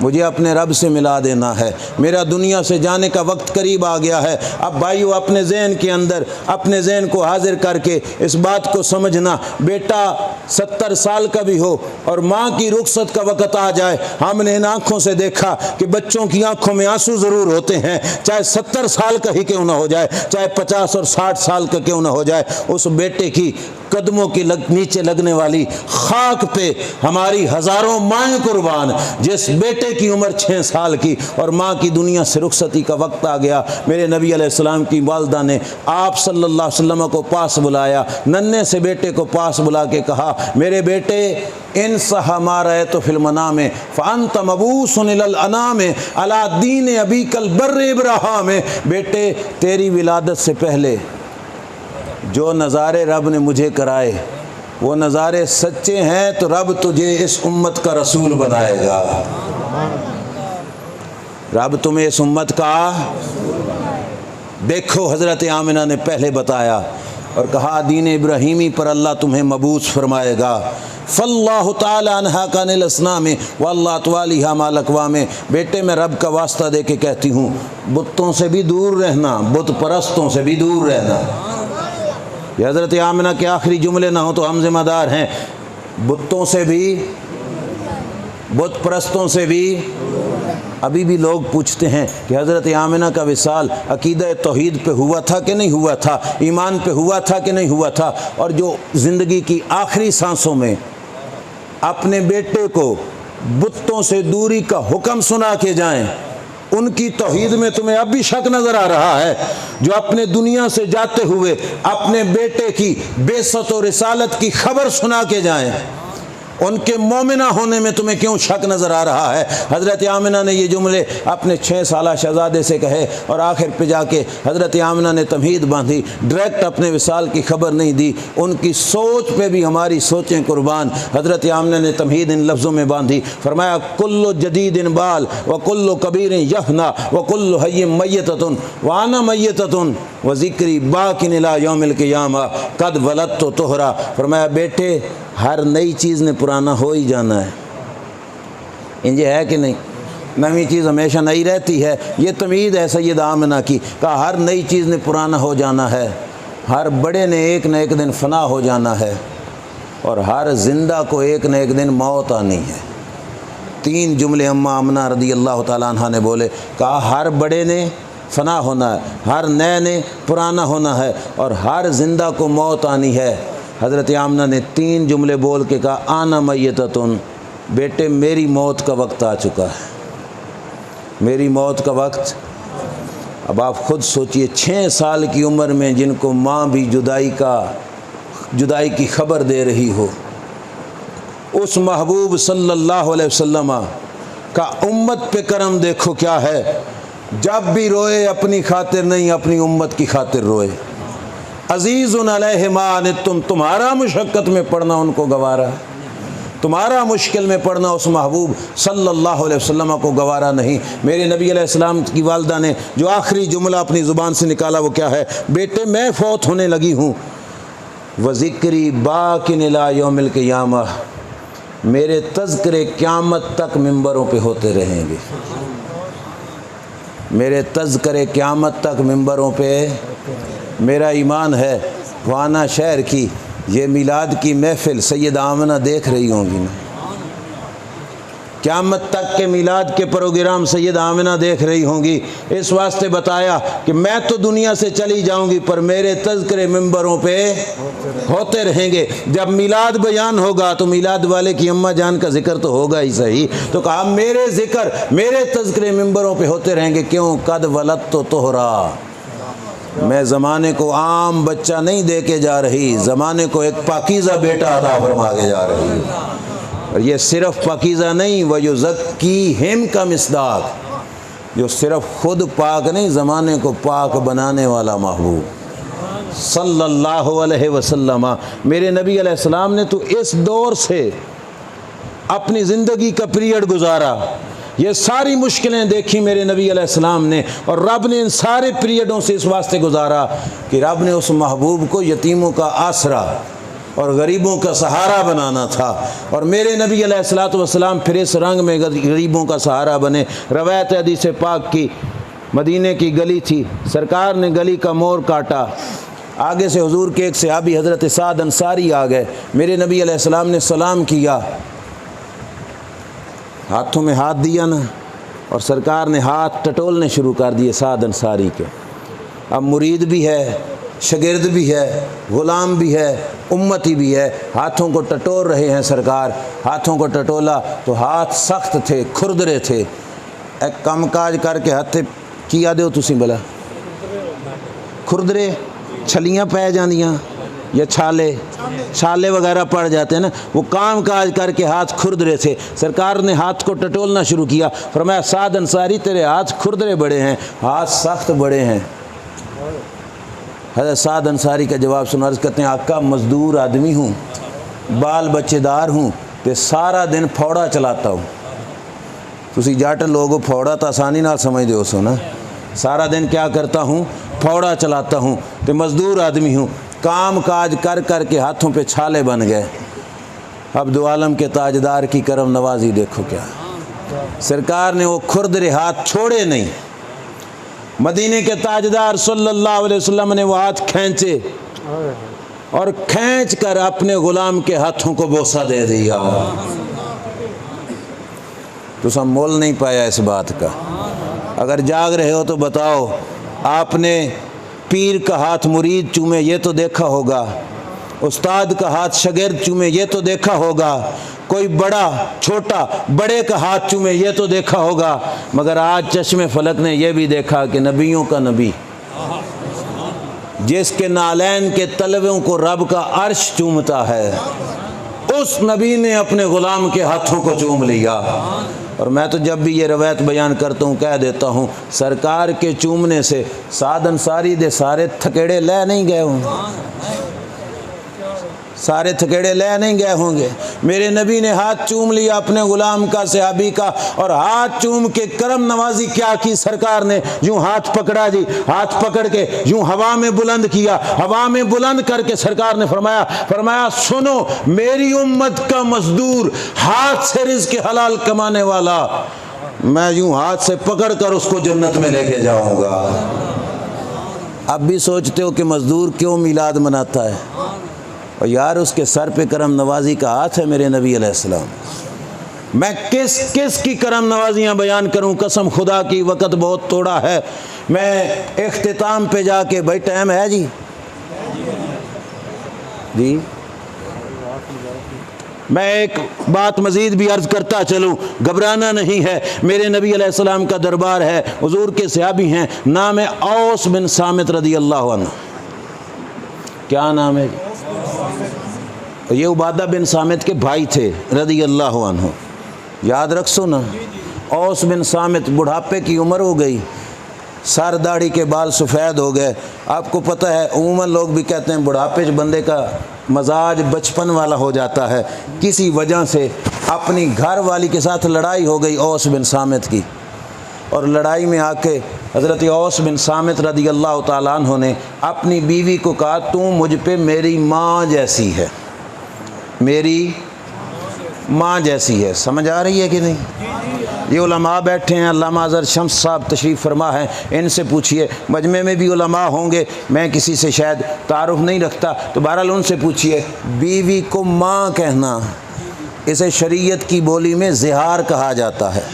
मुझे अपने रब से मिला देना है, मेरा दुनिया से जाने का वक्त करीब आ गया है। अब भाइयों अपने जहन के अंदर अपने जहन को हाजिर करके इस बात को समझना, बेटा 70 साल का भी हो और माँ की रुखसत का वक़्त आ जाए, हमने इन आँखों से देखा कि बच्चों की आँखों में आंसू ज़रूर होते हैं, चाहे 70 साल का ही क्यों ना हो जाए, चाहे 50 और 60 साल का क्यों ना हो जाए। उस बेटे की कदमों की नीचे लगने वाली खाक पे हमारी हज़ारों माएँ कुर्बान, जिस बेटे की उम्र 6 साल की और माँ की दुनिया से रुखसती का वक्त आ गया। मेरे नबी अलैहिस्सलाम की वालदा ने आप सल्लल्लाहु अलैहि वसल्लम को पास बुलाया, नन्हे से बेटे को पास बुला के कहा, मेरे बेटे इन सहामारा तो फिल्मना में फ़ानत मबूसन अना में अला दीन अबी कल बर्र इब्राहिम में, बेटे तेरी विलादत से पहले जो नज़ारे रब ने मुझे कराए वो नज़ारे सच्चे हैं, तो रब तुझे इस उम्मत का रसूल बनाएगा, रब तुम्हें इस उम्मत का। देखो हज़रत आमिना ने पहले बताया और कहा दीन इब्राहीमी पर अल्लाह तुम्हें मबूस फरमाएगा। फ़ल्लाहु ताला अन्हा कानिल अस्नाम वल्लाह तवालिहा मालकवा में, बेटे मैं रब का वास्ता दे के कहती हूँ, बुतों से भी दूर रहना, बुत परस्तों से भी दूर रहना। ये हज़रत आमिना के आखिरी जुमले ना हो तो हम ज़िम्मेदार हैं, बुतों से भी, बुत परस्तों से भी। अभी भी लोग पूछते हैं कि हज़रत आमिना का विसाल अकीदा तौहीद पे हुआ था कि नहीं हुआ था, ईमान पे हुआ था कि नहीं हुआ था, और जो ज़िंदगी की आखिरी सांसों में अपने बेटे को बुतों से दूरी का हुक्म सुना के जाएं, उनकी तौहीद में तुम्हें अब भी शक नज़र आ रहा है। जो अपने दुनिया से जाते हुए अपने बेटे की बेसत और रिसालत की खबर सुना के जाएं, उनके मोमिना होने में तुम्हें क्यों शक नज़र आ रहा है। हज़रत आमिना ने ये जुमले अपने 6 साला शहज़ादे से कहे और आखिर पे जाके हज़रत आमिना ने तमहीद बांधी, डायरेक्ट अपने विसाल की खबर नहीं दी, उनकी सोच पे भी हमारी सोचें कुर्बान। हज़रत आमिना ने तमहीद इन लफ्ज़ों में बांधी, फरमाया कुल्लु जदीदिन बाल व कुल्लु कबीर यफना व कुल्लु हय्यिन मय्यतुन व अना मय्यतुन व ज़िक्री बाकिन इला यौमिल क़ियामा कद वलदतु तुहरा। फरमाया बेटे हर नई चीज़ ने पुराना हो ही जाना है, इंज है कि नहीं, नवी चीज़ हमेशा नई रहती है। ये तमीद है सैयद आमिना की, कहा हर नई चीज़ ने पुराना हो जाना है, हर बड़े ने एक न एक दिन फना हो जाना है और हर जिंदा को एक न एक दिन मौत आनी है। 3 जुमले अम्मा आमिना रदी अल्लाह ताला अन्हा ने बोले, कहा हर बड़े ने फना होना है, हर नए ने पुराना होना है और हर जिंदा को मौत आनी है। हज़रत आमिना ने 3 जुमले बोल के कहा आना मय्यतुन, बेटे मेरी मौत का वक्त आ चुका है, मेरी मौत का वक्त। अब आप ख़ुद सोचिए 6 साल की उम्र में जिनको माँ भी जुदाई की ख़बर दे रही हो, उस महबूब सल्लल्लाहु अलैहि वसल्लम का उम्मत पे करम देखो क्या है। जब भी रोए अपनी खातिर नहीं, अपनी उम्मत की खातिर रोए। अज़ीज़ुन अलैहि मा अनित्तुम, तुम्हारा मुशक्क़त में पड़ना उनको गवारा है, तुम्हारा मुश्किल में पड़ना उस महबूब सल्लल्लाहु अलैहि वसल्लम को गवारा नहीं। मेरे नबी अलैहिस्सलाम की वालदा ने जो आखिरी जुमला अपनी ज़ुबान से निकाला वो क्या है, बेटे मैं फ़ौत होने लगी हूँ, व ज़िक्री बाकिन इला यौमिल क़ियामा, मेरे तज़किरे क़यामत तक मिंबरों पे होते रहेंगे, मेरे तज़किरे क़यामत तक मिंबरों पे। मेरा ईमान है वाना शहर की ये मिलाद की महफ़िल सैयद आमिना देख रही होंगी ना, क़यामत तक के मिलाद के प्रोग्राम सैयद आमिना देख रही होंगी। इस वास्ते बताया कि मैं तो दुनिया से चली जाऊंगी पर मेरे तज़किरे मिंबरों पे होते रहेंगे। जब मिलाद बयान होगा तो मिलाद वाले की अम्मा जान का जिक्र तो होगा ही सही, तो कहा मेरे ज़िक्र मेरे तज़किरे मिंबरों पे होते रहेंगे। क्यों? कद वलदतु तुहरा, मैं ज़माने को आम बच्चा नहीं दे के जा रही, ज़माने को एक पाकीज़ा बेटा अता फरमा के जा रही है। और ये सिर्फ़ पाकीज़ा नहीं, वह युज़क्कीहिम का मिस्दाक, जो सिर्फ़ ख़ुद पाक नहीं ज़माने को पाक बनाने वाला महबूब सल्लल्लाहु अलैहि वसल्लम। मेरे नबी अलैहिस्सलाम ने तो इस दौर से अपनी ज़िंदगी का पीरियड गुजारा, ये सारी मुश्किलें देखी मेरे नबी अलैहिस्सलाम ने, और रब ने इन सारे पीरियडों से इस वास्ते गुजारा कि रब ने उस महबूब को यतीमों का आसरा, और गरीबों का सहारा बनाना था। और मेरे नबी अलैहिस्सलातु वस्सलाम फिर इस रंग में गरीबों का सहारा बने। रवायत हदीस पाक की, मदीने की गली थी, सरकार ने गली का मोड़ काटा, आगे से हुजूर के एक सहाबी हज़रत साद अंसारी आ गए। मेरे नबी अलैहिस्सलाम ने सलाम किया, हाथों में हाथ दिया ना, और सरकार ने हाथ टटोलने शुरू कर दिए साद अंसारी के। अब मुरीद भी है, शागिर्द भी है, ग़ुलाम भी है, उम्मती भी है, हाथों को टटोल रहे हैं। सरकार हाथों को टटोला तो हाथ सख्त थे, खुरदरे थे। एक कम काज करके हत्थे किया दो तुसी भला, खुरदरे छलियाँ पै जांदियां या छाले वगैरह पड़ जाते हैं ना, वो काम काज करके हाथ खुरदरे थे। सरकार ने हाथ को टटोलना शुरू किया, फरमाया साद अंसारी तेरे हाथ खुरदरे बड़े हैं, हाथ सख्त बड़े हैं। हज़रत साद अंसारी का जवाब सुना, अर्ज़ करते हैं आका मज़दूर आदमी हूँ, बाल बच्चेदार हूँ, तो सारा दिन फौड़ा चलाता हूँ। तुसी जट लोग फौड़ा तो आसानी नाल समझदे हो सो ना, सारा दिन क्या करता हूँ, फौड़ा चलाता हूँ, तो मज़दूर आदमी हूँ, काम काज कर कर के हाथों पे छाले बन गए। अब दो आलम के ताजदार की करम नवाजी देखो क्या, सरकार ने वो खुरदरे हाथ छोड़े नहीं। मदीने के ताजदार सल्लल्लाहु अलैहि वसल्लम ने वो हाथ खींचे और खींच कर अपने ग़ुलाम के हाथों को बोसा दे दिया। तो सब मोल नहीं पाया इस बात का। अगर जाग रहे हो तो बताओ, आपने पीर का हाथ मुरीद चूमे ये तो देखा होगा, उस्ताद का हाथ शागिर्द चूमे ये तो देखा होगा, कोई बड़ा छोटा बड़े का हाथ चूमे ये तो देखा होगा, मगर आज चश्मे फलक ने यह भी देखा कि नबियों का नबी, जिसके नालैन के तलवों को रब का अर्श चूमता है, उस नबी ने अपने ग़ुलाम के हाथों को चूम लिया। और मैं तो जब भी ये रवायत बयान करता हूँ कह देता हूँ, सरकार के चूमने से साद अंसारी दे सारे थकेड़े ले नहीं गए होंगे, सारे थकेड़े ले नहीं गए होंगे। मेरे नबी ने हाथ चूम लिया अपने ग़ुलाम का, सहाबी का, और हाथ चूम के करम नवाजी क्या की सरकार ने, यूँ हाथ पकड़ा जी, हाथ पकड़ के यूँ हवा में बुलंद किया, हवा में बुलंद करके सरकार ने फरमाया सुनो मेरी उम्मत का मजदूर, हाथ से रिज़्क़ हलाल कमाने वाला, मैं यूँ हाथ से पकड़ कर उसको जन्नत में लेके जाऊँगा। अब भी सोचते हो कि मजदूर क्यों मिलाद मनाता है, और यार उसके सर पे करम नवाजी का हाथ है मेरे नबी अलैहिस्सलाम। मैं किस किस की करम नवाजियाँ बयान करूँ, कसम खुदा की वक़्त बहुत थोड़ा है। मैं इख्तिताम पे जाके, भाई टाइम है जी जी, मैं एक बात मज़ीद भी अर्ज़ करता चलूँ, घबराना नहीं है। मेरे नबी अलैहिस्सलाम का दरबार है, हुज़ूर के सहाबी हैं, नाम है औस बिन सामित रज़ी अल्लाह अन्हु। क्या नाम है? ये उबादा बिन सामित के भाई थे रज़ी अल्लाह अन्हु, याद रखो ना। औस बिन सामित बुढ़ापे की उम्र हो गई, सर दाढ़ी के बाल सफ़ेद हो गए। आपको पता है उमूमन लोग भी कहते हैं बुढ़ापे में बंदे का मजाज बचपन वाला हो जाता है। किसी वजह से अपनी घर वाली के साथ लड़ाई हो गई औस बिन सामित की, और लड़ाई में आके हज़रत औस बिन सामित रज़ी अल्लाह तआला अन्हु ने अपनी बीवी को कहा तू मुझ पे मेरी माँ जैसी है, मेरी माँ जैसी है। समझ आ रही है कि नहीं? ये उलमा बैठे हैं, अल्लामा अज़हर शम्स साहब तशरीफ़ फरमा है, इनसे पूछिए। मजमे में भी उलमा होंगे, मैं किसी से शायद तारुफ नहीं रखता, तो बहरहाल उनसे पूछिए। बीवी को माँ कहना, इसे शरीयत की बोली में ज़िहार कहा जाता है।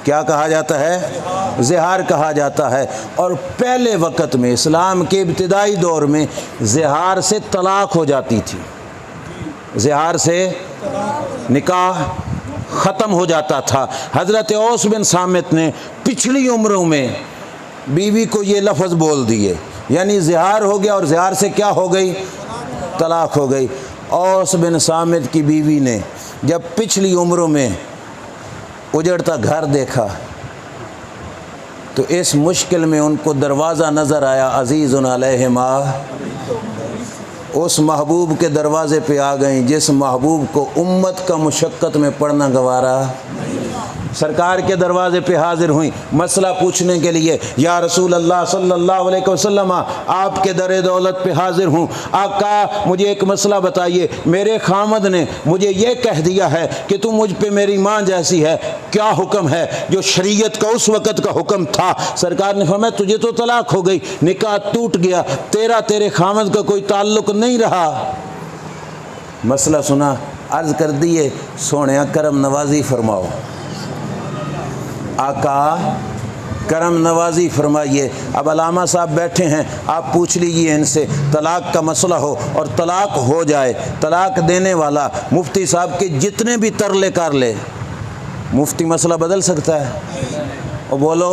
क्या कहा जाता है? ज़िहार कहा जाता है। और पहले वक़्त में, इस्लाम के इब्तिदाई दौर में, ज़िहार से तलाक़ हो जाती थी, ज़िहार से निकाह ख़त्म हो जाता था। हज़रत औस बिन सामित ने पिछली उम्रों में बीवी को ये लफ्ज़ बोल दिए, यानी ज़िहार हो गया, और ज़िहार से क्या हो गई? तलाक़ हो गई। औस बिन सामित की बीवी ने जब पिछली उम्रों में उजड़ता घर देखा तो इस मुश्किल में उनको दरवाज़ा नज़र आया, अज़ीज़ुन अलैहि मा, उस महबूब के दरवाज़े पे आ गई जिस महबूब को उम्मत का मुशक्क़त में पढ़ना गवारा। सरकार के दरवाजे पे हाजिर हुई मसला पूछने के लिए। या रसूल अल्लाह सल्लल्लाहु अलैहि वसल्लम, आपके दर दौलत पे हाजिर हूँ। आका मुझे एक मसला बताइए, मेरे खामद ने मुझे ये कह दिया है कि तू मुझ पे मेरी माँ जैसी है, क्या हुक्म है? जो शरीयत का उस वक़्त का हुक्म था। सरकार ने फरमाया तुझे तो तलाक हो गई, निकाह टूट गया, तेरे खामद का कोई ताल्लुक नहीं रहा। मसला सुना, अर्ज़ कर दिए सोने करम नवाजी फरमाओ। आका करम नवाजी फरमाइए। अब अलामा साहब बैठे हैं, आप पूछ लीजिए इनसे, तलाक का मसला हो और तलाक हो जाए, तलाक देने वाला मुफ्ती साहब के जितने भी तरले कर ले, मुफ्ती मसला बदल सकता है? और बोलो,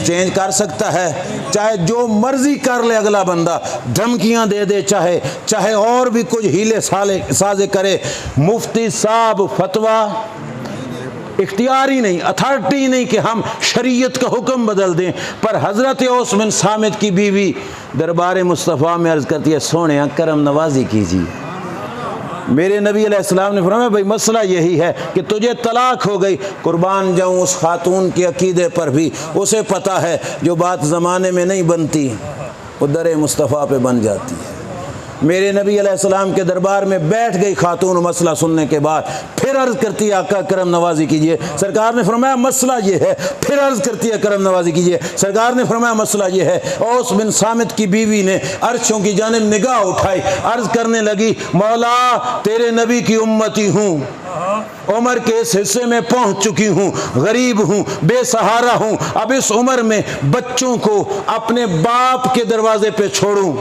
चेंज कर सकता है? चाहे जो मर्जी कर ले अगला बंदा, धमकियां दे दे, चाहे और भी कुछ हीले साजे करे, मुफ्ती साहब फतवा इख्तियार ही नहीं, अथॉरिटी ही नहीं कि हम शरीयत का हुक्म बदल दें। पर हज़रत औस बिन सामित की बीवी दरबार मुस्तफ़ा में अर्ज़ करती है सोने करम नवाजी कीजिए। मेरे नबी अलैहिस्सलाम ने फरमाया भाई मसला यही है कि तुझे तलाक हो गई। कुर्बान जाऊँ उस खातून के अकीदे पर भी, उसे पता है जो बात ज़माने में नहीं बनती वो दर मुस्तफ़ा पे बन जाती है। मेरे नबी अलैहिस्सलाम के दरबार में बैठ गई खातून, मसला सुनने के बाद फिर अर्ज़ करती है आका करम नवाजी कीजिए। सरकार ने फरमाया मसला ये है, फिर अर्ज़ करती है करम नवाजी कीजिए। सरकार ने फरमाया मसला ये है। औस बिन सामित की बीवी ने अर्शों की जानिब निगाह उठाई, अर्ज़ करने लगी मौला तेरे नबी की उम्मती हूँ, उम्र के इस हिस्से में पहुंच चुकी हूँ, गरीब हूँ, बेसहारा हूँ, अब इस उम्र में बच्चों को अपने बाप के दरवाजे पे छोड़ूं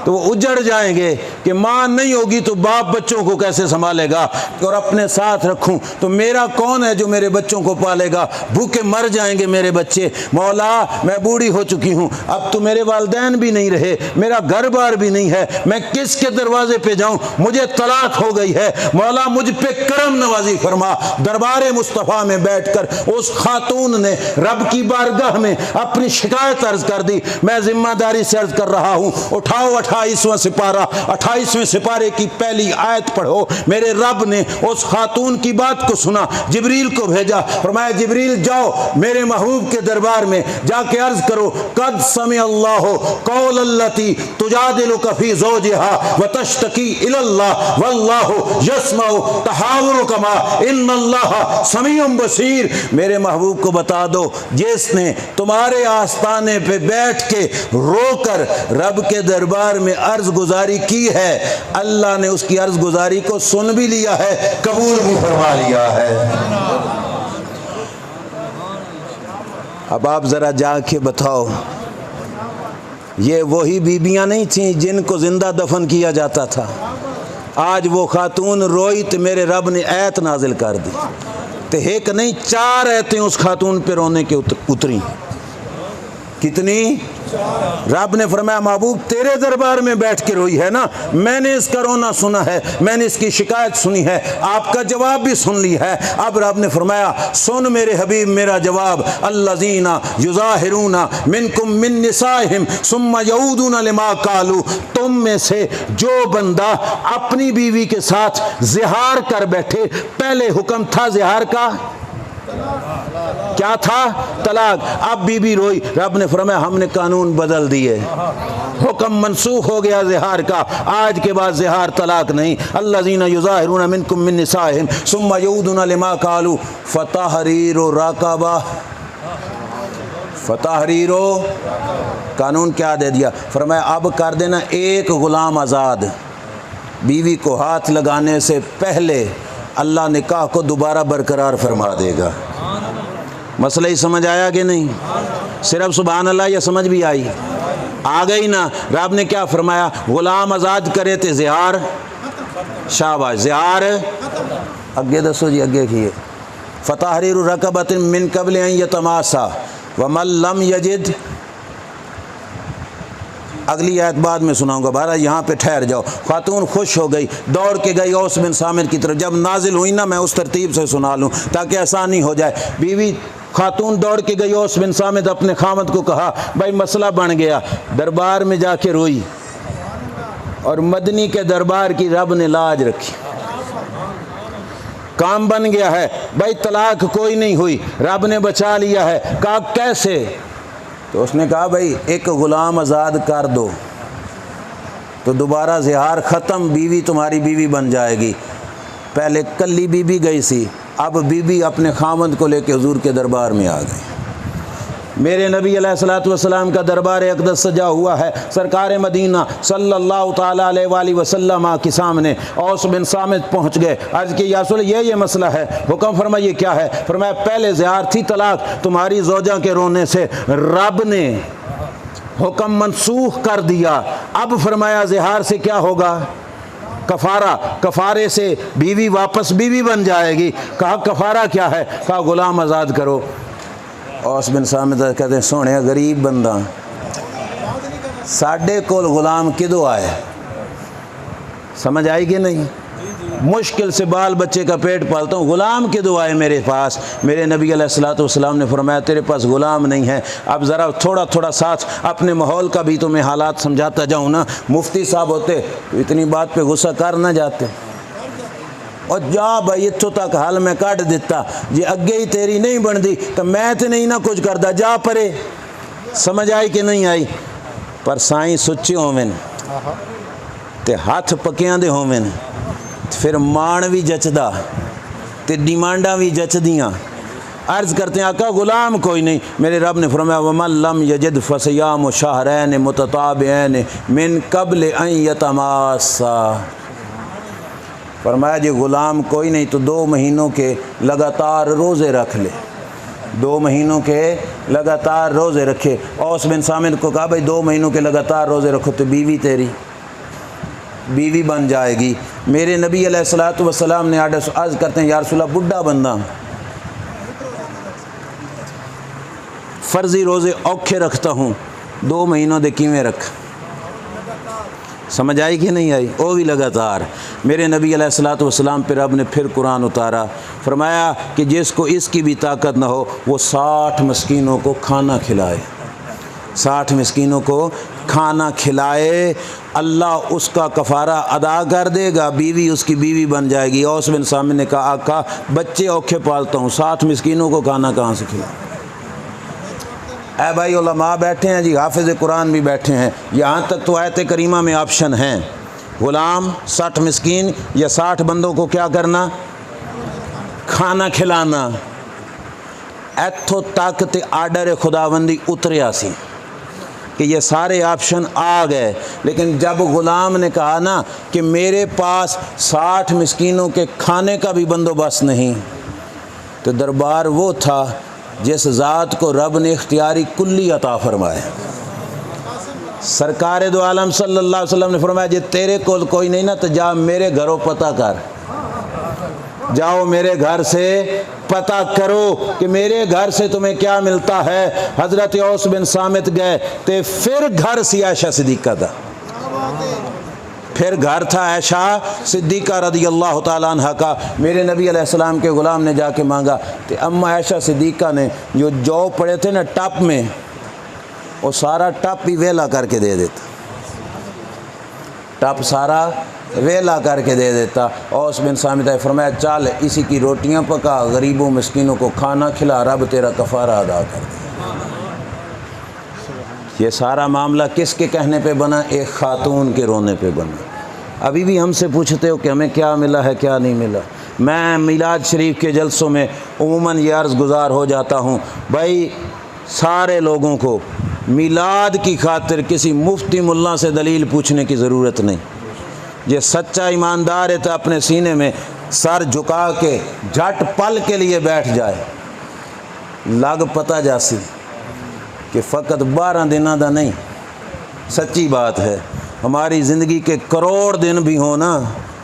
तो वो उजड़ जाएंगे कि माँ नहीं होगी तो बाप बच्चों को कैसे संभालेगा, और अपने साथ रखूं तो मेरा कौन है जो मेरे बच्चों को पालेगा? भूखे मर जाएंगे मेरे बच्चे। मौला मैं बूढ़ी हो चुकी हूँ, अब तो मेरे वालिदैन भी नहीं रहे, मेरा घर बार भी नहीं है, मैं किसके दरवाजे पे जाऊँ? मुझे तलाक हो गई है, मौला मुझ पे करम नवाजी फरमा। दरबार मुस्तफ़ा में बैठकर उस खातून ने रब की बारगाह में अपनी शिकायत अर्ज कर दी। मैं जिम्मेदारी से अर्ज कर रहा हूँ, उठाओ 28वां सिपारा, 28वें सिपारे की पहली आयत पढ़ो। मेरे रब ने उस खातून की बात को सुना, जिब्रील को भेजा, फरमाया जिब्रील जाओ मेरे महबूब के दरबार में जाके अर्ज करो कद समी अल्लाह कौल अल्लती तुजादिलुका फी ज़ौजिहा व तश्तकी इलल्लाह वल्लाहु यस्मउ तहावुरुकुमा इन्नल्लाह समीउन बसीर। मेरे महबूब को बता दो जिसने तुम्हारे आस्थाने पे बैठ के रोकर रब के दरबार में अर्ज गुजारी की है, अल्लाह ने उसकी अर्ज गुजारी को सुन भी लिया है, कबूल भी फरमा लिया है। अब आप जरा जाके बताओ, ये वही बीबियां नहीं थीं जिनको जिंदा दफन किया जाता था? आज वो खातून रोई तो मेरे रब ने ऐत नाजिल कर दी, तो एक नहीं 4 ऐतें उस खातून पे रोने के उतरी। कितनी? रब ने फरमाया महबूब तेरे दरबार में बैठ के रोई है ना, मैंने इसका रोना सुना है, मैंने इसकी शिकायत सुनी है, आपका जवाब भी सुन ली है। अब रब ने फरमाया सुन मेरे हबीब मेरा जवाब, अल्लज़ीना युज़ाहिरूना मिनकुम मिन निसाइहिम सुम्मा यऊदूना लिमा कालू, तुम में से जो बंदा अपनी बीवी के साथ ज़िहार कर बैठे, पहले हुक्म था ज़िहार का, क्या था? तलाक। अब बीबी रोई, रब ने फरमाया हमने कानून बदल दिए, हुक्म मनसूख हो गया ज़िहार का, आज के बाद ज़िहार तलाक नहीं। अल्लज़ीना युज़ाहिरूना मिनकुम मिन निसाइहिम सुम्मा यऊदूना लिमा कालू फ़तहरीरु रक़बा, फ़तहरीरु कानून क्या दे दिया? फरमाया अब कर देना एक ग़ुलाम आज़ाद। बीवी को हाथ लगाने से पहले अल्लाह निकाह को दोबारा बरकरार फरमा देगा। मसला ही समझ आया कि नहीं? सिर्फ सुभान अल्लाह या समझ भी आई? आ गई ना? रब ने क्या फरमाया? गुलाम आज़ाद करे थे ज़िहार, शाबाश, ज़िहार अगे दसो जी, अगे किए फ़तहरीरु रक़बतिन मिन क़ब्ल अन यतमासा व मन लम यजिद, अगली आयत बाद में सुनाऊंगा, बारा यहाँ पे ठहर जाओ। खातून खुश हो गई, दौड़ के गई औस बिन सामिर की तरफ। जब नाजिल हुई ना, मैं उस तरतीब से सुना लूँ ताकि आसानी हो जाए। बीवी खातून दौड़ के गई, औस बिन सामिर अपने खामद को कहा भाई मसला बन गया, दरबार में जाके रोई, और मदनी के दरबार की रब ने लाज रखी। काम बन गया है भाई, तलाक कोई नहीं हुई, रब ने बचा लिया है। कहा कैसे? तो उसने कहा भाई एक ग़ुलाम आज़ाद कर दो तो दोबारा ज़िहार ख़त्म, बीवी तुम्हारी बीवी बन जाएगी। पहले कल्ली बीबी गई सी, अब बीबी अपने खामद को लेके हुजूर के दरबार में आ गई। मेरे नबी अलैहिस्सलातु वस्सलाम का दरबार अक़दस सजा हुआ है। सरकार मदीना सल्लल्लाहु ताला अलैहि वसल्लम के सामने औस बिन सामित पहुँच गए। अर्ज़ की या रसूल ये मसला है, हुक्म फरमाइए क्या है? फरमाया पहले ज़िहार थी तलाक, तुम्हारी ज़ौजा के रोने से रब ने हुक्म मनसूख कर दिया। अब फरमाया ज़िहार से क्या होगा? कफ़ारा, कफ़ारे से बीवी वापस बीवी बन जाएगी। कहा कफ़ारा क्या है? कहा ग़ुलाम आज़ाद करो। औस बिन सामित कहते हैं सोने गरीब बंदा, साढ़े कोल ग़ुलाम किदों आए? समझ आई कि नहीं? मुश्किल से बाल बच्चे का पेट पालता हूँ, ग़ुलाम किदों आए मेरे पास? मेरे नबी अलैहिस्सलातु वस्सलाम ने फरमाया तेरे पास ग़ुलाम नहीं है। अब ज़रा थोड़ा थोड़ा साथ अपने माहौल का भी तुम्हें हालात समझाता जाऊँ ना। मुफ्ती साहब होते तो इतनी बात पे गुस्सा कर ना जाते, और जा भाई इत्थों तक हल मैं कट दिता, जे अगे ही तेरी नहीं बनती तो मैं तो नहीं ना कुछ करता, जा परे। समझ आई कि नहीं आई? पर साईं सुच्चे होवेन ते हथ पक्यां दे होवेन, फिर मान भी जचदा ते डिमांडा भी जचदियाँ। अर्ज़ करते हैं आका ग़ुलाम कोई नहीं। मेरे रब ने फरमाया वमन लम यजिद फसियाम शहरैन मुतताबिऐन मिन क़ब्ल अन यतमास्सा। फरमाया जी ग़ुलाम कोई नहीं तो 2 महीनों के लगातार रोज़े रख ले, 2 महीनों के लगातार रोज़े रखे। औस बिन सामित को कहा भाई 2 महीनों के लगातार रोज़े रखो तो बीवी तेरी बीवी बन जाएगी। मेरे नबी अलैहिस्सलातु वस्सलाम ने अर्ज़ करते हैं या रसूलल्लाह बुढ़ा बंदा फ़र्ज़ी रोज़े औखे रखता हूँ, 2 महीनों दे किवें रख? समझ आई कि नहीं आई? वो भी लगातार। मेरे नबी अलैहिस्सलातु वस्सलाम पर रब ने फिर कुरान उतारा, फरमाया कि जिसको इसकी भी ताकत ना हो वो 60 मस्कीनों को खाना खिलाए, 60 मस्कीनों को खाना खिलाए, अल्लाह उसका कफ़ारा अदा कर देगा, बीवी उसकी बीवी बन जाएगी। औस बिन सामित ने कहा आका बच्चे औखे पालता हूँ, 60 मस्कीनों को खाना कहाँ से खिलाऊँ? ऐ भाई उलमा बैठे हैं जी, हाफिज़ कुरान भी बैठे हैं, यहाँ तक तो आयत करीमा में ऑप्शन हैं, ग़ुलाम 60 मिस्कीन या 60 बंदों को क्या करना? खाना खिलाना। इत्थों तक ते आर्डर खुदाबंदी उतरिया सी कि ये सारे ऑप्शन आ गए, लेकिन जब ग़ुलाम ने कहा ना कि मेरे पास 60 मिस्कीनों के खाने का भी बंदोबस्त नहीं, तो दरबार वो था जिस ज़ात को रब ने इख्तियारी कुल्ली अता फरमाए। सरकार दो आलम सल्लल्लाहु अलैहि वसल्लम ने फरमाया जे तेरे कोल कोई नहीं ना तो जा मेरे घरों पता कर, जाओ मेरे घर से पता करो कि मेरे घर से तुम्हें क्या मिलता है। हज़रत औस बिन सामित गए तो फिर घर सी आयशा सिद्दीक़ा था, फिर घर था आयशा सिद्दीक़ा रज़ियल्लाहु ताला अन्हा का। मेरे नबी अलैहिस्सलाम के ग़ुलाम ने जाके मांगा तो अम्मा आयशा सिद्दीक़ा ने जो जौ पड़े थे ना टप में, वो सारा टप ही वेला करके दे देता, टप सारा वेला करके दे देता। औस बिन सामित ने फरमाया चल इसी की रोटियां पका, गरीबों मिस्कीनों को खाना खिला, रब तेरा कफ़ारा अदा कर दे। ये सारा मामला किसके कहने पे बना? एक ख़ातून के रोने पे बना। अभी भी हमसे पूछते हो कि हमें क्या मिला है क्या नहीं मिला। मैं मिलाद शरीफ के जलसों में उमूमन ये अर्ज़ गुज़ार हो जाता हूँ, भाई सारे लोगों को मिलाद की खातिर किसी मुफ्ती मुल्ला से दलील पूछने की ज़रूरत नहीं। ये सच्चा ईमानदार है तो अपने सीने में सर झुका के झट पल के लिए बैठ जाए, लग पता जासी कि फ़कत 12 दिनों का नहीं, सच्ची बात है। हमारी ज़िंदगी के करोड़ दिन भी हों ना,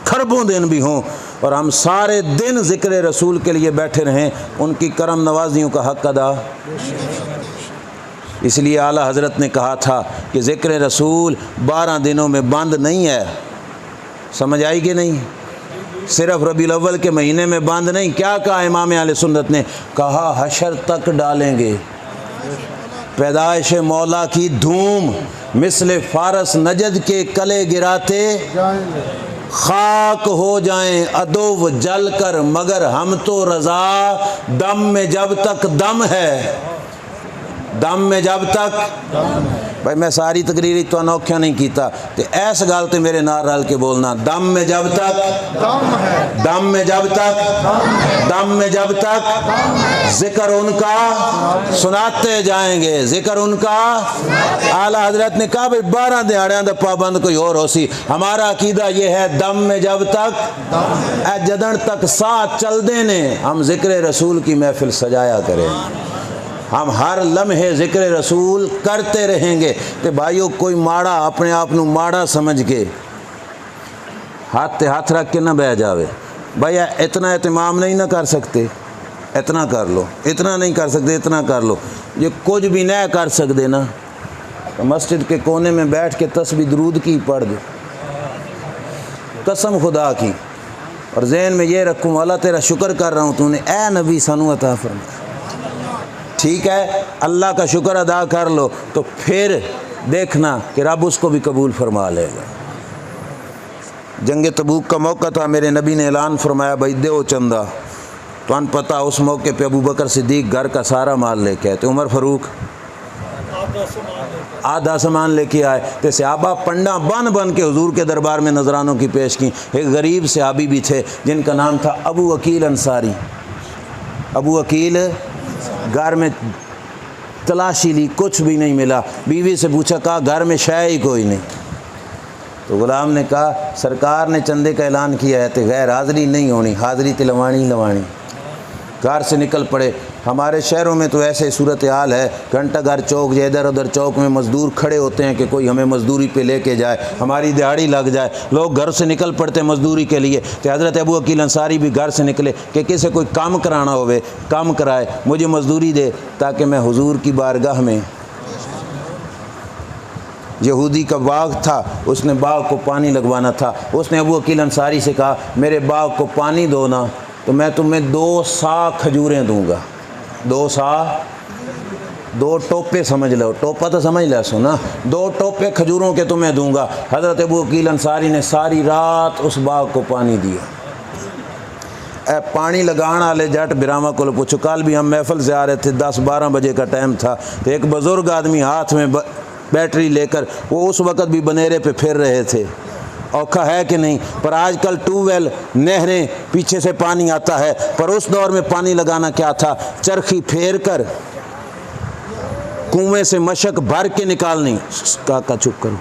खरबों दिन भी हों, और हम सारे दिन ज़िक्र रसूल के लिए बैठे रहें, उनकी करम नवाजियों का हक़ अदा। इसलिए आला हज़रत ने कहा था कि ज़िक्र रसूल 12 दिनों में बंद नहीं है। समझ आई कि नहीं? सिर्फ रबीउल अव्वल के महीने में बंद नहीं। क्या कहा इमाम अहले सुन्नत ने? कहा हशर तक डालेंगे, पैदाइश मौला की धूम मिसले फारस नजद के कले गिराते खाक हो जाएं अदो जल कर मगर हम तो रज़ा, दम में जब तक दम है, दम में जब तक। भाई मैं सारी तकरीर तो अनौख्या नहीं कीता ते ऐस गल ते मेरे नाल रल के बोलना, दम में जब तक दम है, दम में जब तक दम में जब तक जिक्र उनका सुनाते जाएंगे, जिक्र उनका। आला हजरत ने कहा भाई 12 दिहाड़ियां दा पाबंद कोई और हो सी, हमारा अकीदा ये है दम में जब तक जदन तक साथ चलते ने हम जिक्र रसूल की महफिल सजाया करें, हम हर लम्हे जिक्र रसूल करते रहेंगे। तो भाइयों कोई माड़ा अपने आप को माड़ा समझ के हाथ हाथ रख के ना बह जावे, भैया इतना एहतमाम नहीं ना कर सकते, इतना कर लो, इतना नहीं कर सकते इतना कर लो, ये कुछ भी नहीं कर सकते ना तो मस्जिद के कोने में बैठ के तस्बीह दरूद की पढ़ दो, कसम खुदा की, और जहन में ये रखूँ अल्लाह तेरा शुक्र कर रहा हूँ तूने ए नबी सानू अता फरमाया। ठीक है, अल्लाह का शुक्र अदा कर लो तो फिर देखना कि रब उसको भी कबूल फरमा लेगा। जंग तबूक का मौका था, मेरे नबी ने ऐलान फरमाया भाई दो चंदा, तो अन पता उस मौके पे अबू बकर सिद्दीक घर का सारा माल लेके आए थे, उमर फ़ारूक आधा सामान लेके आए, तो सहाबा पंडा बन बन के हुजूर के दरबार में नजरानों की पेश की। एक गरीब सहाबी भी थे जिनका नाम था अबू अकील अंसारी। अबू अकील घर में तलाशी ली, कुछ भी नहीं मिला, बीवी से पूछा, कहा घर में शय ही कोई नहीं। तो गुलाम ने कहा सरकार ने चंदे का ऐलान किया है तो गैर हाज़िरी नहीं होनी, हाज़िरी तो लवानी लवानी। घर से निकल पड़े। हमारे शहरों में तो ऐसे सूरत हाल है, घंटा घर चौक या इधर उधर चौक में मज़दूर खड़े होते हैं कि कोई हमें मज़दूरी पे लेके जाए, हमारी दिहाड़ी लग जाए, लोग घर से निकल पड़ते हैं मज़दूरी के लिए। तो हज़रत अबू अकील अंसारी भी घर से निकले कि किसी कोई काम कराना होवे काम कराए, मुझे मज़दूरी दे ताकि मैं हुजूर की बारगाह में। यहूदी का बाग था, उसने बाग को पानी लगवाना था, उसने अबू अकील अंसारी से कहा मेरे बाग को पानी दो ना तो मैं तुम्हें 2 सा खजूरें दूंगा। 2 सा, 2 टोपे समझ लो, टोपा तो समझ लो सुना, 2 टोपे खजूरों के तुम्हें दूंगा। हज़रत अबू अकील अंसारी ने सारी रात उस बाग को पानी दिया। पानी लगाने वाले जट बिरामा को पूछो, कल भी हम महफिल से आ रहे थे, 10-12 बजे का टाइम था, तो एक बुज़ुर्ग आदमी हाथ में बैटरी लेकर वो उस वक़्त भी बनेरे पे फिर रहे थे। औखा है कि नहीं? पर आजकल ट्यूबवेल नहरें पीछे से पानी आता है, पर उस दौर में पानी लगाना क्या था, चरखी फेर कर कुएं से मशक भर के निकालनी। काका चुप करो।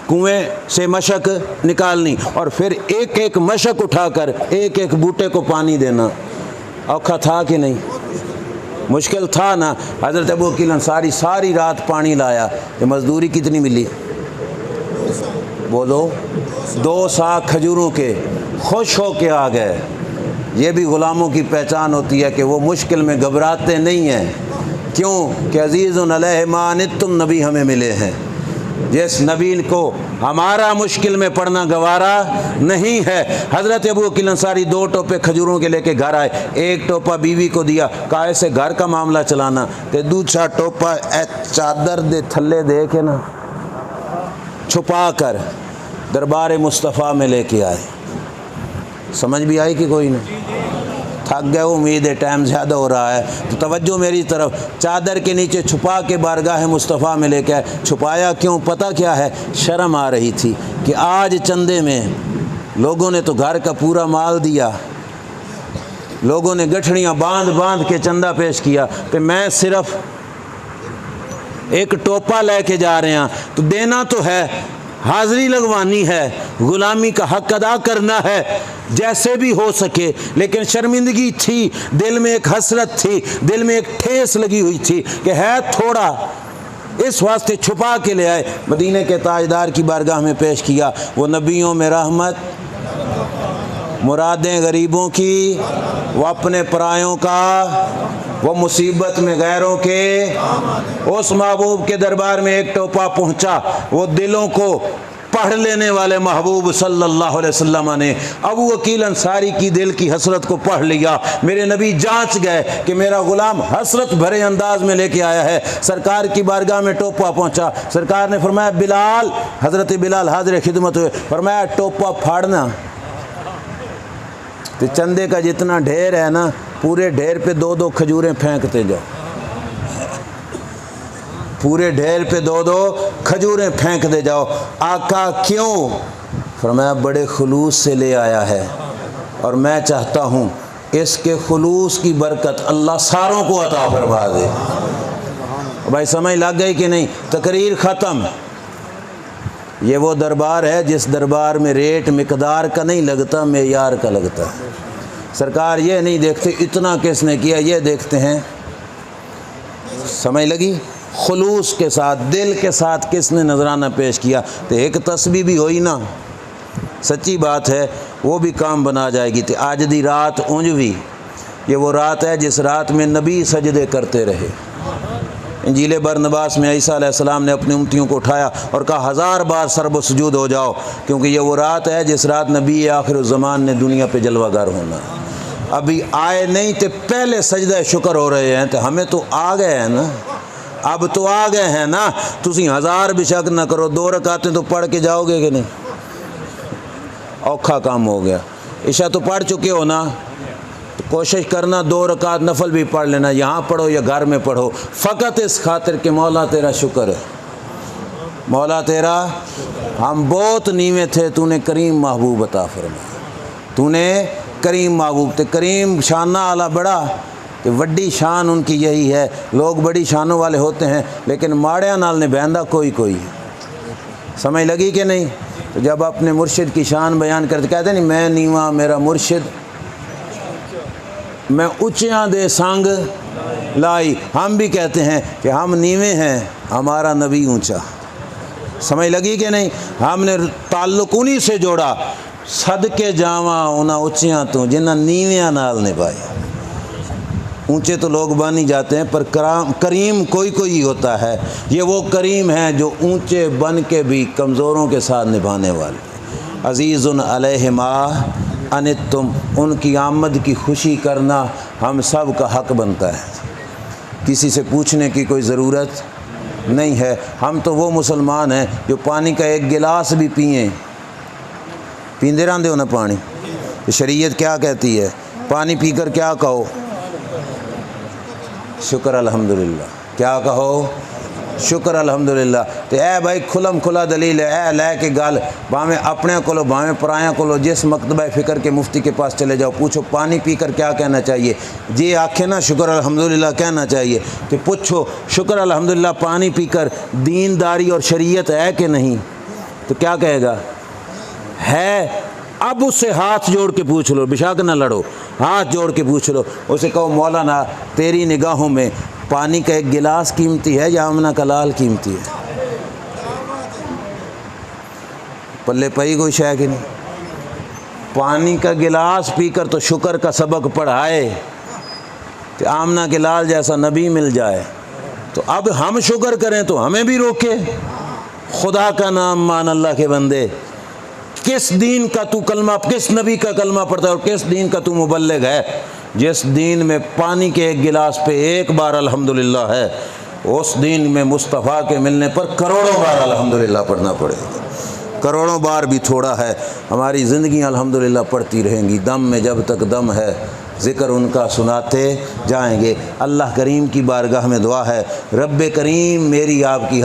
कुएं से मशक निकालनी और फिर एक एक मशक उठाकर एक एक बूटे को पानी देना। औखा था कि नहीं? मुश्किल था ना। हज़रत अबू अकील अंसारी सारी रात पानी लाया। ये मज़दूरी कितनी मिली बोलो? 2 सा खजूरों के। खुश हो के आ गए। ये भी ग़ुलामों की पहचान होती है कि वो मुश्किल में घबराते नहीं हैं। क्यों कि अज़ीज़ुन अलैहि मा अनित्तुम नबी हमें मिले हैं। जिस नबी को हमारा मुश्किल में पड़ना गवारा नहीं है। हज़रत अबू अकील अंसारी 2 टोपे खजूरों के लेके घर आए। एक टोपा बीवी को दिया, कहा ऐसे घर का मामला चलाना। तो दूसरा टोपा चादर दे थल्ले दे के ना छुपा कर दरबार मुस्तफ़ा में लेके आए। समझ भी आई कि कोई नहीं? थक गए, उम्मीद है टाइम ज़्यादा हो रहा है, तो तवज्जो मेरी तरफ। चादर के नीचे छुपा के बारगाह मुस्तफ़ा में लेके आए। छुपाया क्यों? पता क्या है? शर्म आ रही थी कि आज चंदे में लोगों ने तो घर का पूरा माल दिया, लोगों ने गठड़ियाँ बांध बांध के चंदा पेश किया, कि मैं सिर्फ एक टोपा लेके जा रहे हैं। तो देना तो है, हाज़िरी लगवानी है, ग़ुलामी का हक़ अदा करना है जैसे भी हो सके। लेकिन शर्मिंदगी थी, दिल में एक हसरत थी, दिल में एक ठेस लगी हुई थी कि है थोड़ा, इस वास्ते छुपा के ले आए। मदीने के ताजदार की बारगाह में पेश किया। वो नबियों में रहमत, मुरादें गरीबों की, वो अपने परायों का, वो मुसीबत में गैरों के। उस महबूब के दरबार में एक टोपा पहुंचा, वो दिलों को पढ़ लेने वाले महबूब सल्लल्लाहु अलैहि वसल्लम ने अबू अकील अंसारी की दिल की हसरत को पढ़ लिया। मेरे नबी जांच गए कि मेरा गुलाम हसरत भरे अंदाज में लेके आया है। सरकार की बारगाह में टोपा पहुंचा। सरकार ने फरमाया बिलाल, हजरत बिलाल हाजिर खिदमत हुए, फरमाया टोपा फाड़ना। तो चंदे का जितना ढेर है ना, पूरे ढेर पे 2-2 खजूरें फेंकते जाओ, पूरे ढेर पे 2-2 खजूरें फेंकते जाओ। आका क्यों? फरमाया बड़े खुलूस से ले आया है और मैं चाहता हूँ इसके खुलूस की बरकत अल्लाह सारों को अता फरमा दे। भाई समझ लग गई कि नहीं? तकरीर ख़त्म। ये वो दरबार है जिस दरबार में रेट मिकदार का नहीं लगता, मेयार का लगता है। सरकार ये नहीं देखते इतना किसने किया, ये देखते हैं, समझ लगी, खुलूस के साथ, दिल के साथ किसने नजराना पेश किया। तो एक तस्बीह भी हुई ना, सच्ची बात है, वो भी काम बना जाएगी। तो आज दी रात ऊंज भी, ये वो रात है जिस रात में नबी सजदे करते रहे। इंजील बरनबास में ईसा अलैहिस्सलाम ने अपनी उम्मतियों को उठाया और कहा 1000 बार सरब सुजूद हो जाओ, क्योंकि ये वो रात है जिस रात नबी आखिर ज़मान ने दुनिया पे जलवागर होना। अभी आए नहीं तो पहले सजदा शुक्र हो रहे हैं, तो हमें तो आ गए हैं ना, अब तो आ गए हैं ना। तुसी 1000 भी शक न करो, 2 रकातें तो पढ़ के जाओगे कि नहीं? औखा काम हो गया। ईशा तो पढ़ चुके हो ना, तो कोशिश करना 2 रकात नफल भी पढ़ लेना, यहाँ पढ़ो या घर में पढ़ो, फ़कत इस खातिर कि मौला तेरा शुक्र है, मौला तेरा, हम बहुत नीवे थे, तूने करीम महबूब अता फरमाया, तूने करीम महबूब। ते करीम शाना आला बड़ा, तो वड्डी शान उनकी यही है। लोग बड़ी शानों वाले होते हैं लेकिन माड़िया नाल ने बहंदा कोई कोई। समझ लगी कि नहीं? तो जब अपने मुर्शिद की शान बयान करते कहते नहीं मैं नीवा मेरा मुर्शिद, मैं ऊंचियां दे संग लाई। हम भी कहते हैं कि हम नीवे हैं, हमारा नबी ऊंचा। समझ लगी कि नहीं? हमने ताल्लुक उन्हीं से जोड़ा, सदके जावा उन्हां ऊंचियां तो जिन्हां नीवियां नाल निभाया। ऊंचे तो लोग बन ही जाते हैं, पर करीम कोई कोई होता है। ये वो करीम है जो ऊंचे बन के भी कमज़ोरों के साथ निभाने वाले। अज़ीज़ुन अलैहिमा अनित्तुम, उनकी आमद की खुशी करना हम सब का हक बनता है। किसी से पूछने की कोई ज़रूरत नहीं है। हम तो वो मुसलमान हैं जो पानी का एक गिलास भी पिए, पींदे रहते हो ना पानी। तो शरीयत क्या कहती है? पानी पीकर क्या कहो? शुक्र अल्हम्दुलिल्लाह। क्या कहो? शुक्र अल्हम्दुलिल्लाह। तो ए भाई खुलम खुला दलील है, ए लै के गल भावें अपने को भावें पराया को, जिस मकतबा फ़िक्र के मुफ्ती के पास चले जाओ, पूछो पानी पीकर क्या कहना चाहिए। जे आखे ना शुक्र अल्हम्दुलिल्लाह कहना चाहिए, तो पूछो शुक्र अल्हम्दुलिल्लाह पानी पीकर दीनदारी और शरीयत है कि नहीं, तो क्या कहेगा? है। अब उससे हाथ जोड़ के पूछ लो, बेशक ना लड़ो, हाथ जोड़ के पूछ लो। उसे कहो मौलाना तेरी निगाहों में पानी का एक गिलास कीमती है या आमना का लाल कीमती है? पल्ले पई कोई शय कि नहीं? पानी का गिलास पीकर तो शुक्र का सबक पढ़ाए, तो आमना के लाल जैसा नबी मिल जाए, तो अब हम शुक्र करें तो हमें भी रोके। खुदा का नाम मान अल्लाह के बंदे, किस दीन का तू कलमा, किस नबी का कलमा पढ़ता है और किस दीन का तू मुबल्लिग है? जिस दीन में पानी के एक गिलास पे एक बार अल्हम्दुलिल्लाह है, उस दीन में मुस्तफ़ा के मिलने पर करोड़ों बार अल्हम्दुलिल्लाह पढ़ना पड़ेगा। करोड़ों बार भी थोड़ा है। हमारी ज़िंदगी अल्हम्दुलिल्लाह पढ़ती रहेंगी, दम में जब तक दम है ज़िक्र उनका सुनाते जाएंगे। अल्लाह करीम की बारगाह में दुआ है, रब्बे करीम मेरी आपकी